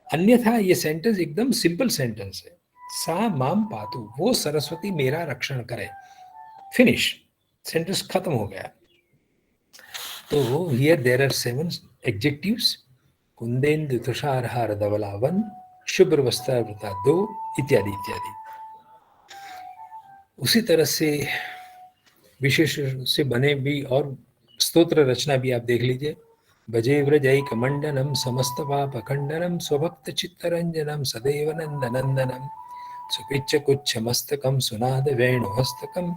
Speaker 3: अन्यथा ये सेंटेंस एकदम सिंपल सेंटेंस है। सा माम पातु, वो सरस्वती मेरा रक्षण करे, फिनिश, सेंटेंस खत्म हो गया। तो हियर देयर आर 7 एडजेक्टिव्स, कुंदेन्दु तुषारहार धवला 1, शुभ्र वस्त्रावृता 2, इत्यादि इत्यादि। उसी तरह से विशेष से बने भी और स्तोत्र रचना भी आप देख लीजिए। भजे व्रजैक मंडनम समस्त पाप खंडनम स्वभक्त चित्तरंजनम सदैव नंदनंदनम सुपिच्च कुच्छ मस्तकम सुनाद वेणुहस्तकम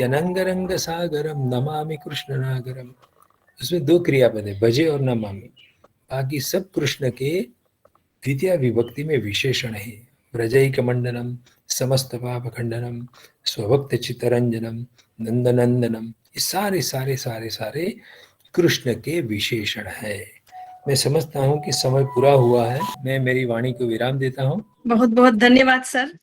Speaker 3: यनंगरंग सागरम नमामि कृष्ण नागरम। उसमें 2 क्रियापद है, भजे और नमामि। बाकी सब कृष्ण के द्वितीय विभक्ति में विशेषण है। व्रजैक मंडनम, समस्त पाप खंडनम, स्वभक्त चित्तरंजनम, नंदनंदनम, ये सारे सारे सारे सारे कृष्ण के विशेषण है। मैं समझता हूँ कि समय पूरा हुआ है, मैं मेरी वाणी को विराम देता हूँ।
Speaker 2: बहुत बहुत धन्यवाद सर।